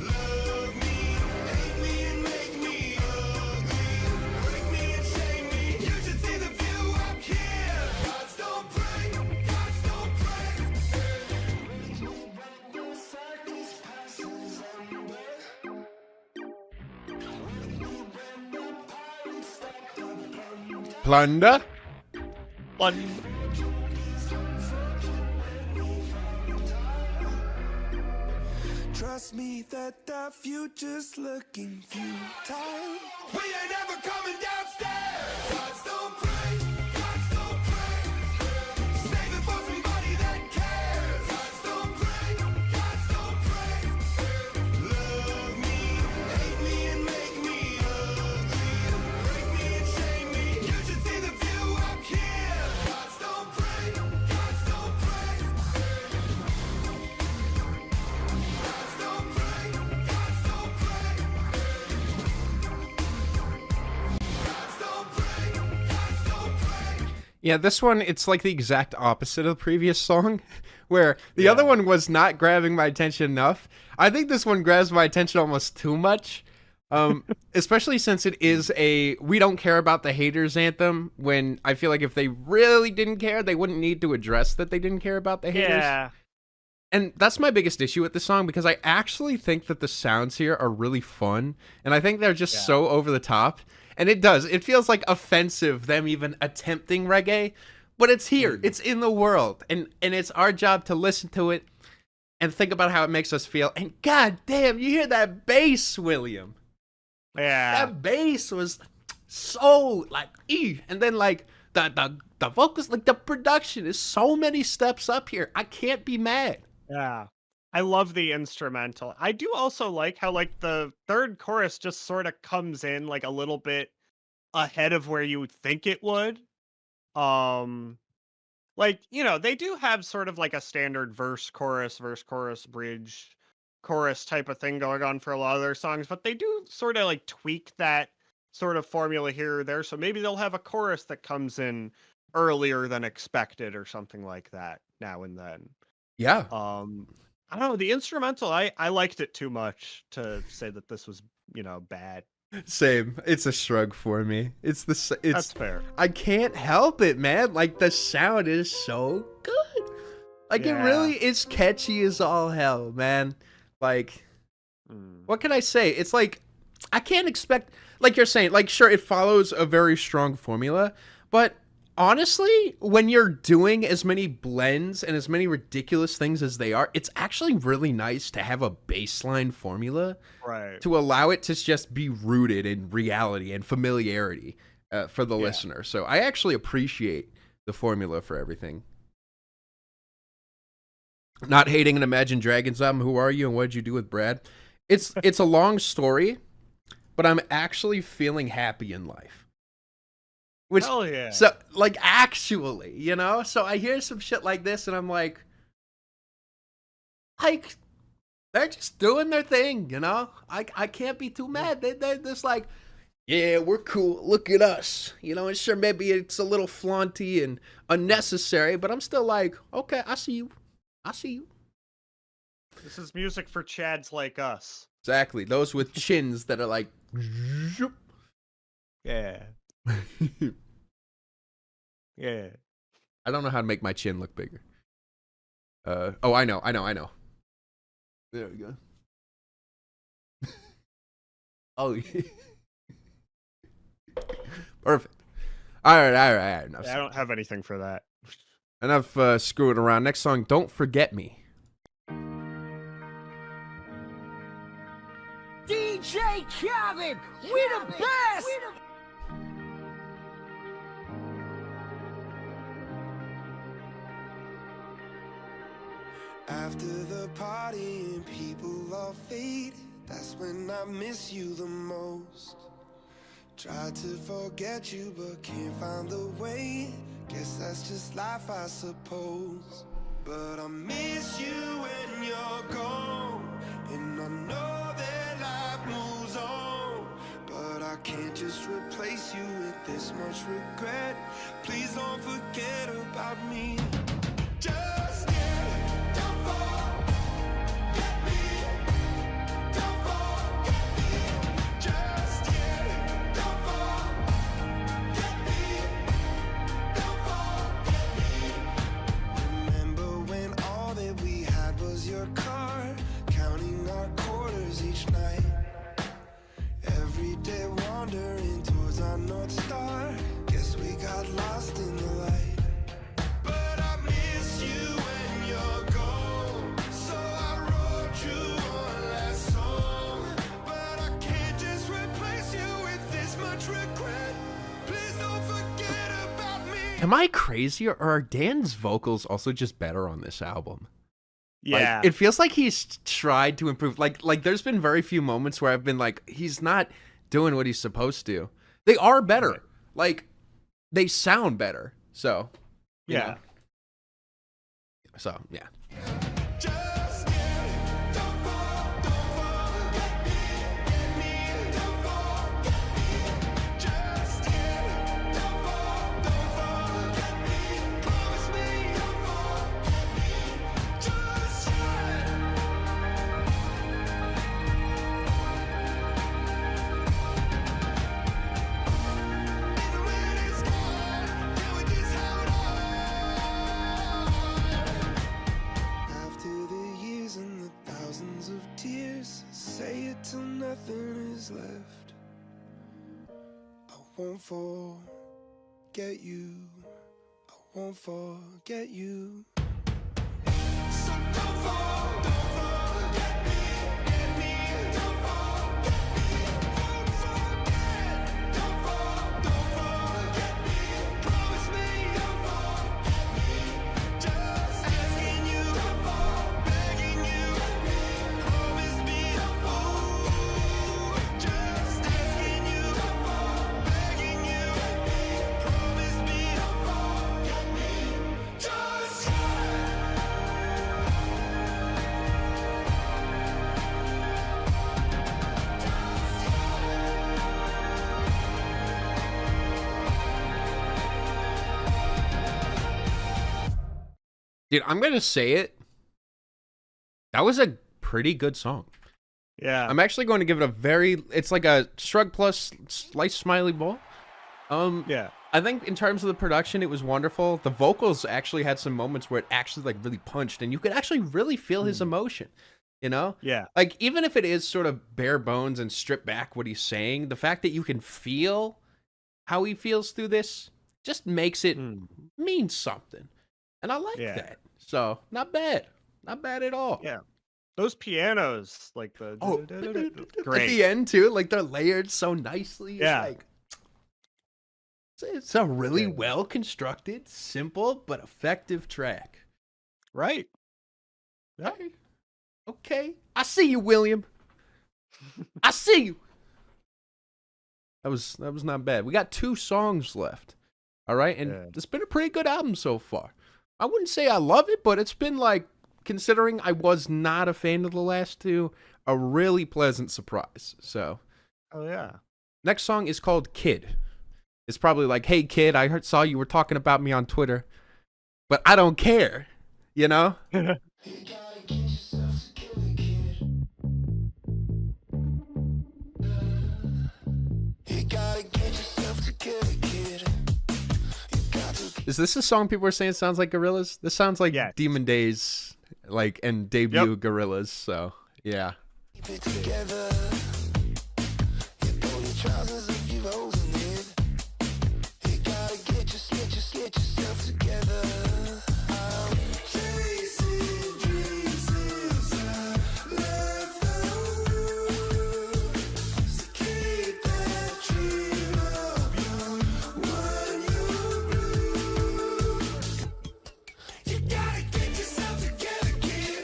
Love me, hate me, and make me ugly. Break me and shame me. You should see the view up here. Gods don't pray, gods don't pray. Plunder. One. Trust me that the future's looking futile. We ain't never coming downstairs. Gods don't pray, gods don't pray. Save it for somebody that cares. Gods don't pray, gods don't pray. Love me, hate me, and make me ugly. Break me and shame me. You should see the view up here. Gods don't pray, gods don't pray. Gods don't pray, gods don't pray. Gods don't pray, gods don't pray. Yeah, this one, it's like the exact opposite of the previous song, where the other one was not grabbing my attention enough. I think this one grabs my attention almost too much, especially since it is a "we don't care about the haters" anthem, when I feel like if they really didn't care, they wouldn't need to address that they didn't care about the haters. Yeah. And that's my biggest issue with this song, because I actually think that the sounds here are really fun, and I think they're just so over the top. And it feels like offensive, them even attempting reggae, but it's here, it's in the world, and it's our job to listen to it and think about how it makes us feel. And god damn, you hear that bass, William? Yeah. That bass was so like, and then like the vocals, like the production is so many steps up here. I can't be mad. Yeah. I love the instrumental. I do also like how like the third chorus just sort of comes in like a little bit ahead of where you would think it would. Like, you know, they do have sort of like a standard verse, chorus, bridge, chorus type of thing going on for a lot of their songs, but they do sort of like tweak that sort of formula here or there. So maybe they'll have a chorus that comes in earlier than expected or something like that now and then. Yeah. I don't know, the instrumental, I liked it too much to say that this was, you know, bad. Same. It's a shrug for me. It's That's fair. I can't help it, man. Like the sound is so good. Like it Yeah. really is catchy as all hell, man. Like what can I say? It's like I can't expect, like you're saying, like sure it follows a very strong formula, but honestly, when you're doing as many blends and as many ridiculous things as they are, it's actually really nice to have a baseline formula Right. to allow it to just be rooted in reality and familiarity for the Yeah. listener. So I actually appreciate the formula for everything. Not hating an Imagine Dragons album. Who are you and what did you do with Brad? It's a long story, but I'm actually feeling happy in life. Which Hell yeah. so like actually, you know? So I hear some shit like this and I'm like they're just doing their thing, you know? I can't be too mad. They're just like, yeah, we're cool. Look at us. You know, and sure, maybe it's a little flaunty and unnecessary, but I'm still like, okay, I see you. I see you. This is music for Chads like us. Exactly. Those with chins that are like, Yeah. Yeah. I don't know how to make my chin look bigger. Oh, I know. There we go. Oh, perfect. All right. Enough, I don't have anything for that. enough screwing around. Next song, Don't Forget Me. DJ Khaled, we the best! After the party and people all fade, that's when I miss you the most. Tried to forget you but can't find the way. Guess that's just life, I suppose. But I miss you when you're gone, and I know that life moves on. But I can't just replace you with this much regret. Please don't forget about me. Just yet, don't forget me. Don't forget me. Just yet, don't forget me. Don't forget me. Remember when all that we had was your car, counting our quarters each night. Every day wandering towards our North Star. Guess we got lost in the light. But I miss you when you're gone, so I wrote you one last song. But I can't just replace you with this much regret. Please don't forget about me. Am I crazy or are Dan's vocals also just better on this album? Yeah. Like, it feels like he's tried to improve. Like there's been very few moments where I've been like, he's not doing what he's supposed to. They are better. Right. Like, they sound better. So, you Yeah. know. So, yeah. Just yet, don't forget me. Don't forget me. Just yet, don't forget me. Promise me, don't forget me. Just yet. Even when it's gone, can we just hold on? After the years and the thousands of tears, say it till nothing is left. I won't forget you. I won't forget you. So don't forget me. Don't forget me. Don't forget me. Promise me, don't forget me. Just asking you, begging you, promise me, just asking you, begging you, promise me, don't forget me. Just Dude, I'm going to say it. That was a pretty good song. Yeah. I'm actually going to give it it's like a shrug plus slice smiley bowl. Yeah. I think in terms of the production, it was wonderful. The vocals actually had some moments where it actually like really punched, and you could actually really feel his emotion. You know, Yeah. like even if it is sort of bare bones and stripped back what he's saying, the fact that you can feel how he feels through this just makes it mean something, and I like that. So not bad at all. Yeah. Those pianos, like the Oh, great. at the end too, like they're layered so nicely. Yeah. It's like it's a really well constructed, simple but effective track. Right. Yeah. Okay. I see you, William. I see you. That was not bad. We got 2 songs left. All right, and it's been a pretty good album so far. I wouldn't say I love it, but it's been like, considering I was not a fan of the last 2, a really pleasant surprise. So, Oh yeah. next song is called Kid. It's probably like, hey kid, I saw you were talking about me on Twitter, but I don't care, you know? Is this a song people are saying sounds like Gorillaz? This sounds like Demon Days, like, and debut Gorillaz. So yeah. Keep it together. You throw your trousers if you've holes in it. You gotta get yourself together. I'm chasing dreams since I left the room. So keep that dream of yours when you blue. You gotta get yourself together, kid.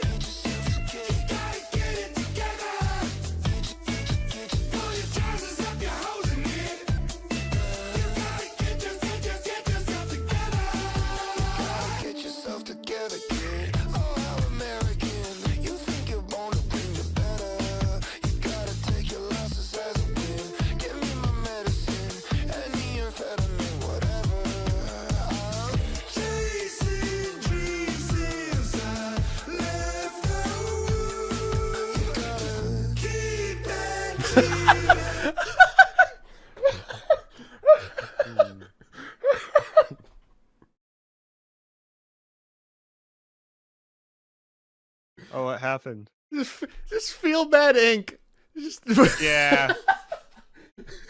You gotta get it together. Pull your trousers up, your hoes in it. You gotta get yourself together. Get yourself together, kid. Oh, how American. You think you're born to bring the better. You gotta take your losses as a win. Give me my medicine, any amphetamine, whatever. I'm chasing dreams since I left the room. You gotta keep that dream. Oh, what happened? Just feel bad ink. Just Yeah.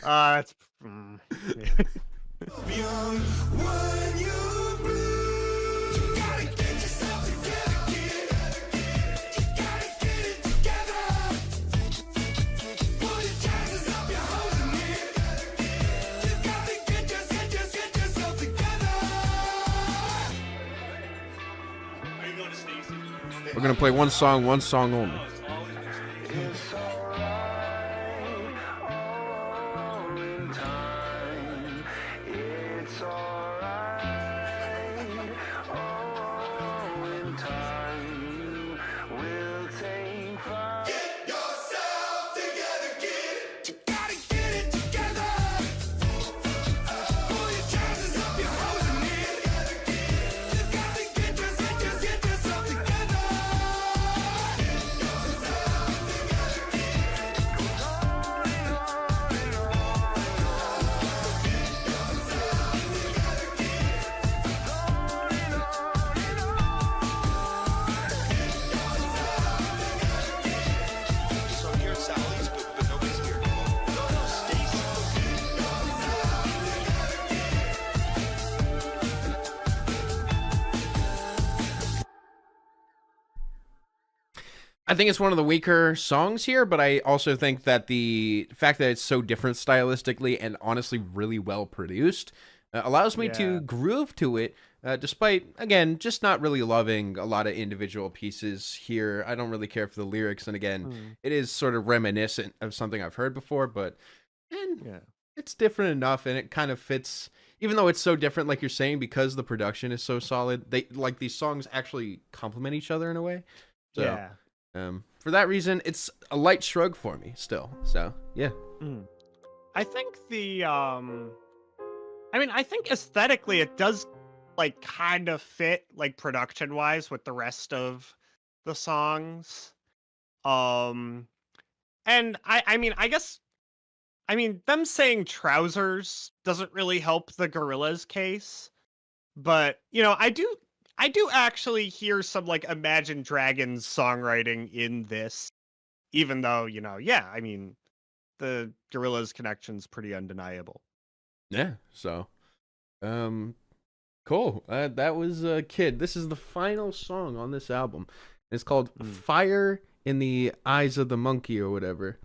It's Young when you blue. You gotta get yourself together, kid. You gotta get it together. Pull your trousers up, your hoes in it. You gotta get yourself together. We're gonna play one song only. It's alright, all in time. It's alright, all in time. We'll take flight. Get yourself together, kid. You gotta get it together. Pull your trousers up, your hoes in it. You gotta get yourself together. So I'm here at Sally's, but nobody's here. No, Stacy. I think it's one of the weaker songs here, but I also think that the fact that it's so different stylistically and honestly really well produced allows me to groove to it, despite, again, just not really loving a lot of individual pieces here. I don't really care for the lyrics, and again, it is sort of reminiscent of something I've heard before, but it's different enough, and it kind of fits, even though it's so different, like you're saying, because the production is so solid, they like these songs actually complement each other in a way. So, for that reason, it's a light shrug for me still. So, yeah. I think I think aesthetically it does like kind of fit like production wise with the rest of the songs. And I mean, them saying trousers doesn't really help the Gorillaz case, but I do actually hear some like Imagine Dragons songwriting in this, even though, yeah, I mean, the Gorillaz connection's pretty undeniable. Yeah. So, cool. That was Kid. This is the final song on this album. It's called "Fire in the Eyes of the Monkey" or whatever.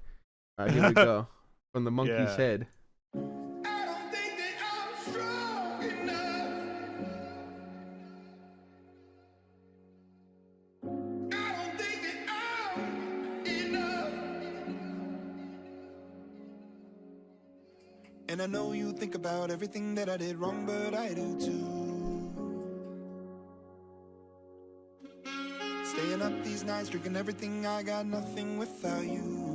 Here we go. From the monkey's Yeah. head. I don't think that I'm strong enough. I don't think that I'm enough. And I know you think about everything that I did wrong, but I do too. Staying up these nights, drinking everything, I got nothing without you.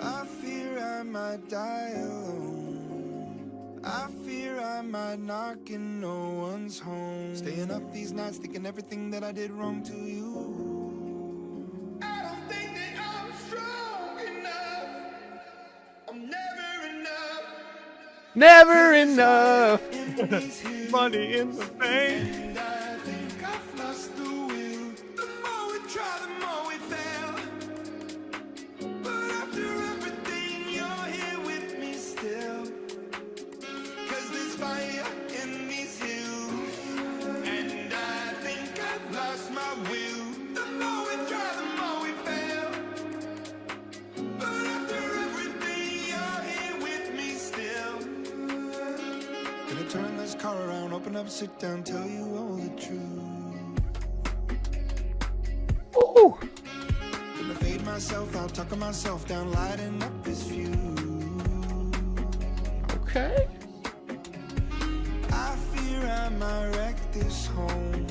I fear I might die alone. I fear I might knock and no one's home. Staying up these nights, thinking everything that I did wrong to you. I don't think that I'm strong enough. I'm never enough. Never enough. Money in the bank. And I think I've lost the will. The more we try, the more we fail. But after everything, you're here with me still. 'Cause there's fire in these hills. And I think I've lost my will. The more we try, the more we fail. But after everything, you're here with me still. Gonna turn this car around, open up, sit down, tell you all the truth. Ooh. Gonna fade myself out, tucking myself down, lighting up this fuse. Okay. I fear I might wreck this home.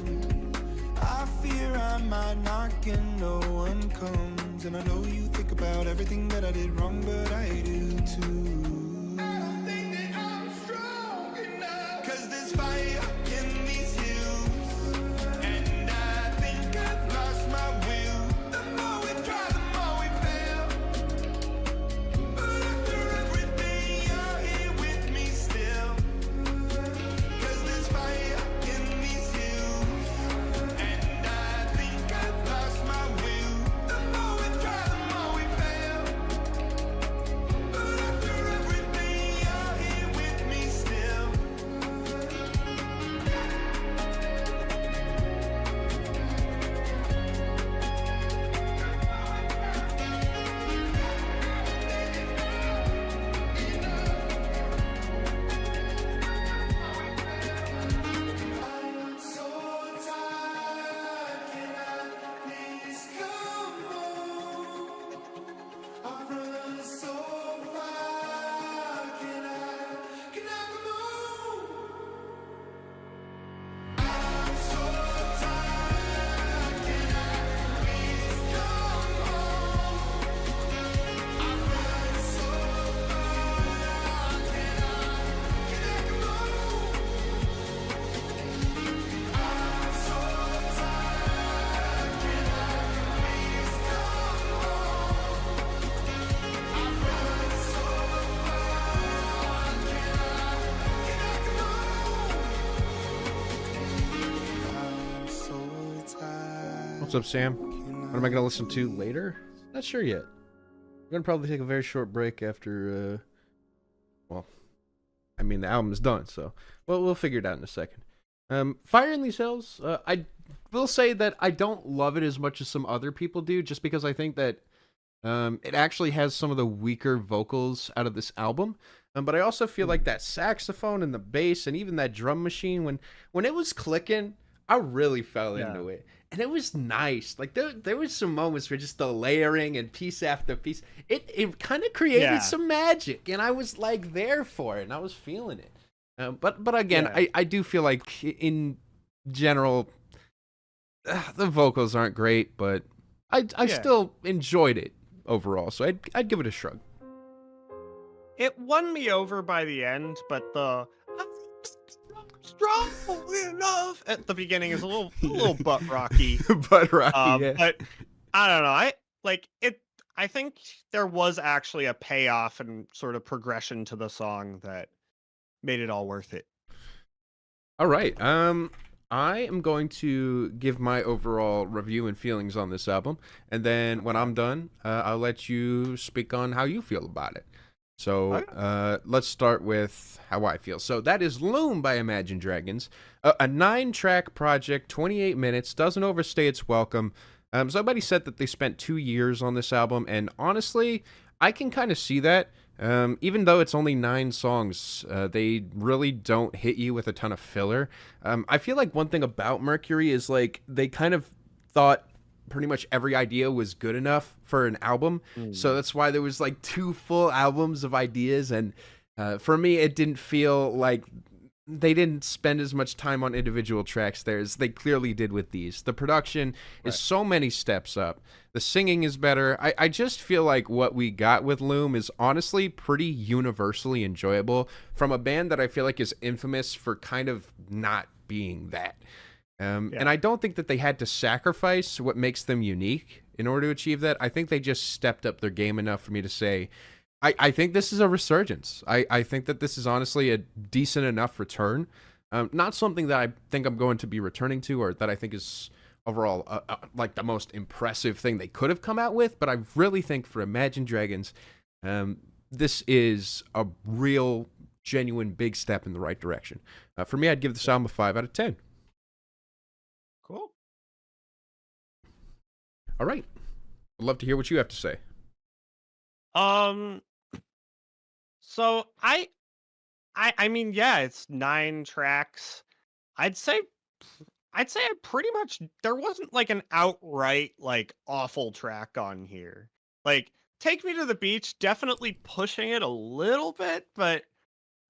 I fear I might knock and no one comes. And I know you think about everything that I did wrong, but I do too. I don't think that I'm strong enough. 'Cause there's fire in these hills. And I think I've lost my will. The more we try, the more we fail. But after everything, you're here with me still. 'Cause there's fire in these hills. And I think I've lost my will. The more we try, the more we fail. But after everything, you're here with me still. I'm so tired, can I please come home? I've run so far, can I come home? I'm so tired, can I please come home? I've run so far, can I come home? I'm so tired, can I please come home? I've run so far, can I come home? I'm so tired. What's up, Sam? What am I gonna listen to later? Not sure yet. We're gonna probably take a very short break after. Well, I mean the album is done, so we'll figure it out in a second. Fire in These Hills. I will say that I don't love it as much as some other people do, just because I think that it actually has some of the weaker vocals out of this album. But I also feel like that saxophone and the bass and even that drum machine, when it was clicking, I really fell into it. And it was nice. Like there was some moments where just the layering and piece after piece, it kind of created some magic, and I was like there for it, and I was feeling it. But again, I do feel like in general, the vocals aren't great, but I still enjoyed it overall. So I'd give it a shrug. It won me over by the end, but the strong enough at the beginning is a little butt rocky. But Rocky, yeah. But I don't know. I think there was actually a payoff and sort of progression to the song that made it all worth it. All right. I am going to give my overall review and feelings on this album, and then when I'm done, I'll let you speak on how you feel about it. So let's start with how I feel. So that is Loom by Imagine Dragons, a 9-track project, 28 minutes, doesn't overstay its welcome. Somebody said that they spent 2 years on this album, and honestly, I can kind of see that. Even though it's only 9 songs, they really don't hit you with a ton of filler. I feel like one thing about Mercury is like they kind of thought pretty much every idea was good enough for an album. So that's why there was like 2 full albums of ideas. And for me, it didn't feel like they didn't spend as much time on individual tracks there as they clearly did with these. The production is so many steps up. The singing is better. I just feel like what we got with Loom is honestly pretty universally enjoyable from a band that I feel like is infamous for kind of not being that. And I don't think that they had to sacrifice what makes them unique in order to achieve that. I think they just stepped up their game enough for me to say, I think this is a resurgence. I think that this is honestly a decent enough return. Not something that I think I'm going to be returning to or that I think is overall like the most impressive thing they could have come out with. But I really think for Imagine Dragons, this is a real, genuine, big step in the right direction. For me, I'd give this album a 5 out of 10. Cool. All right. I'd love to hear what you have to say. So I mean, yeah, it's 9 tracks. I'd say I pretty much there wasn't like an outright like awful track on here. Like Take Me to the Beach, definitely pushing it a little bit, but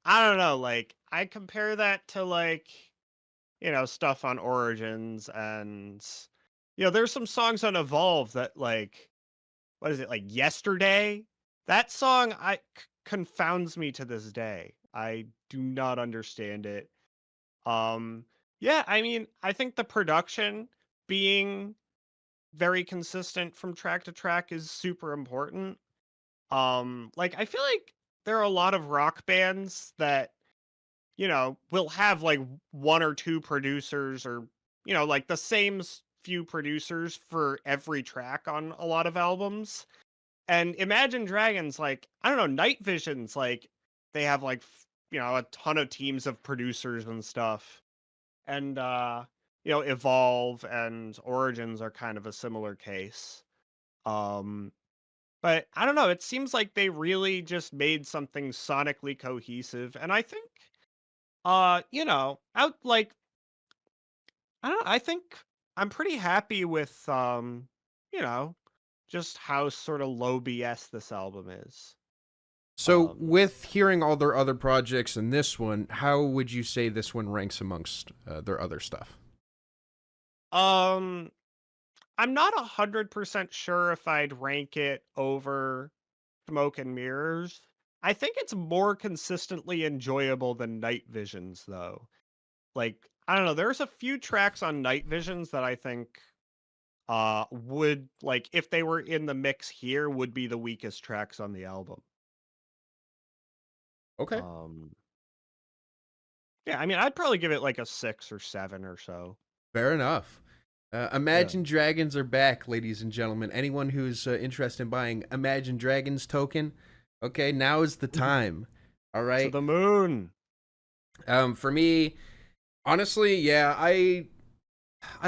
I don't know, like I compare that to like, stuff on Origins and there's some songs on Evolve that like what is it, like Yesterday? That song confounds me to this day. I do not understand it. Yeah, I mean, I think the production being very consistent from track to track is super important. Like I feel like there are a lot of rock bands that, will have like 1 or 2 producers or, like the same few producers for every track on a lot of albums. And Imagine Dragons, like, I don't know, Night Visions, like, they have like, a ton of teams of producers and stuff. And, Evolve and Origins are kind of a similar case. But I don't know, it seems like they really just made something sonically cohesive. And I think, out like, I don't know, I think I'm pretty happy with, you know, just how sort of low BS this album is. So, with hearing all their other projects and this one, how would you say this one ranks amongst their other stuff? Um, I'm not 100% sure if I'd rank it over Smoke and Mirrors. I think it's more consistently enjoyable than Night Visions, though. Like, I don't know, there's a few tracks on Night Visions that I think would, like, if they were in the mix here, would be the weakest tracks on the album. Okay. Yeah, I mean, I'd probably give it like a 6 or 7 or so. Fair enough. Imagine Dragons are back, ladies and gentlemen. Anyone who's interested in buying Imagine Dragons token, okay, now is the time. All right. To the moon. For me, honestly, yeah, I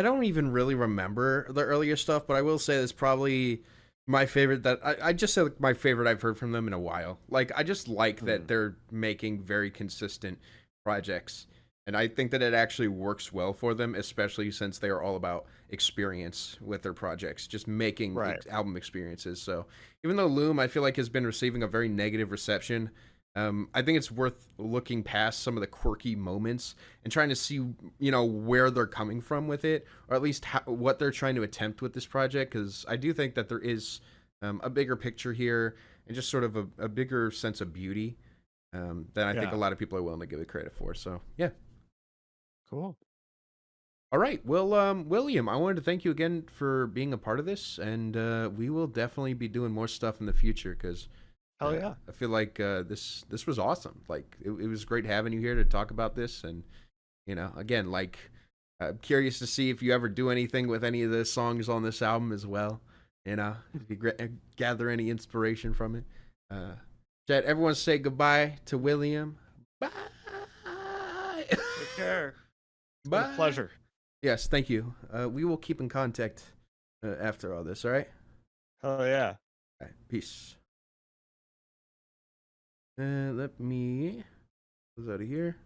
don't even really remember the earlier stuff, but I will say that's probably my favorite. That I just said my favorite I've heard from them in a while. Like I just like that they're making very consistent projects. And I think that it actually works well for them, especially since they are all about experience with their projects, just making album experiences. So even though Loom, I feel like, has been receiving a very negative reception, I think it's worth looking past some of the quirky moments and trying to see, where they're coming from with it, or at least what they're trying to attempt with this project. Because I do think that there is a bigger picture here and just sort of a bigger sense of beauty than I think a lot of people are willing to give it credit for. So, yeah. Cool. All right. Well, William, I wanted to thank you again for being a part of this, and we will definitely be doing more stuff in the future because Hell yeah. I feel like this was awesome. Like it was great having you here to talk about this, and again, like I'm curious to see if you ever do anything with any of the songs on this album as well. If you gather any inspiration from it. Chad, everyone say goodbye to William. Bye. Take care. It's been Bye. a pleasure. Yes, thank you. We will keep in contact after all this. All right. Hell yeah. All right. Peace. Let me close out of here.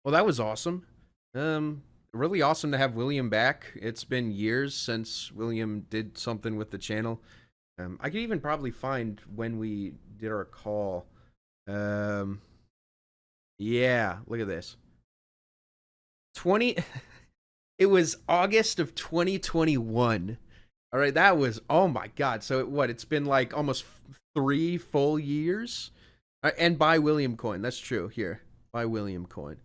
Well, that was awesome. Really awesome to have William back. It's been years since William did something with the channel. I could even probably find when we did our call. Yeah, look at this. It was August of 2021. All right, that was, oh my God. So it's been like almost 3 full years. And by William Coin, that's true. Here, by William Coin.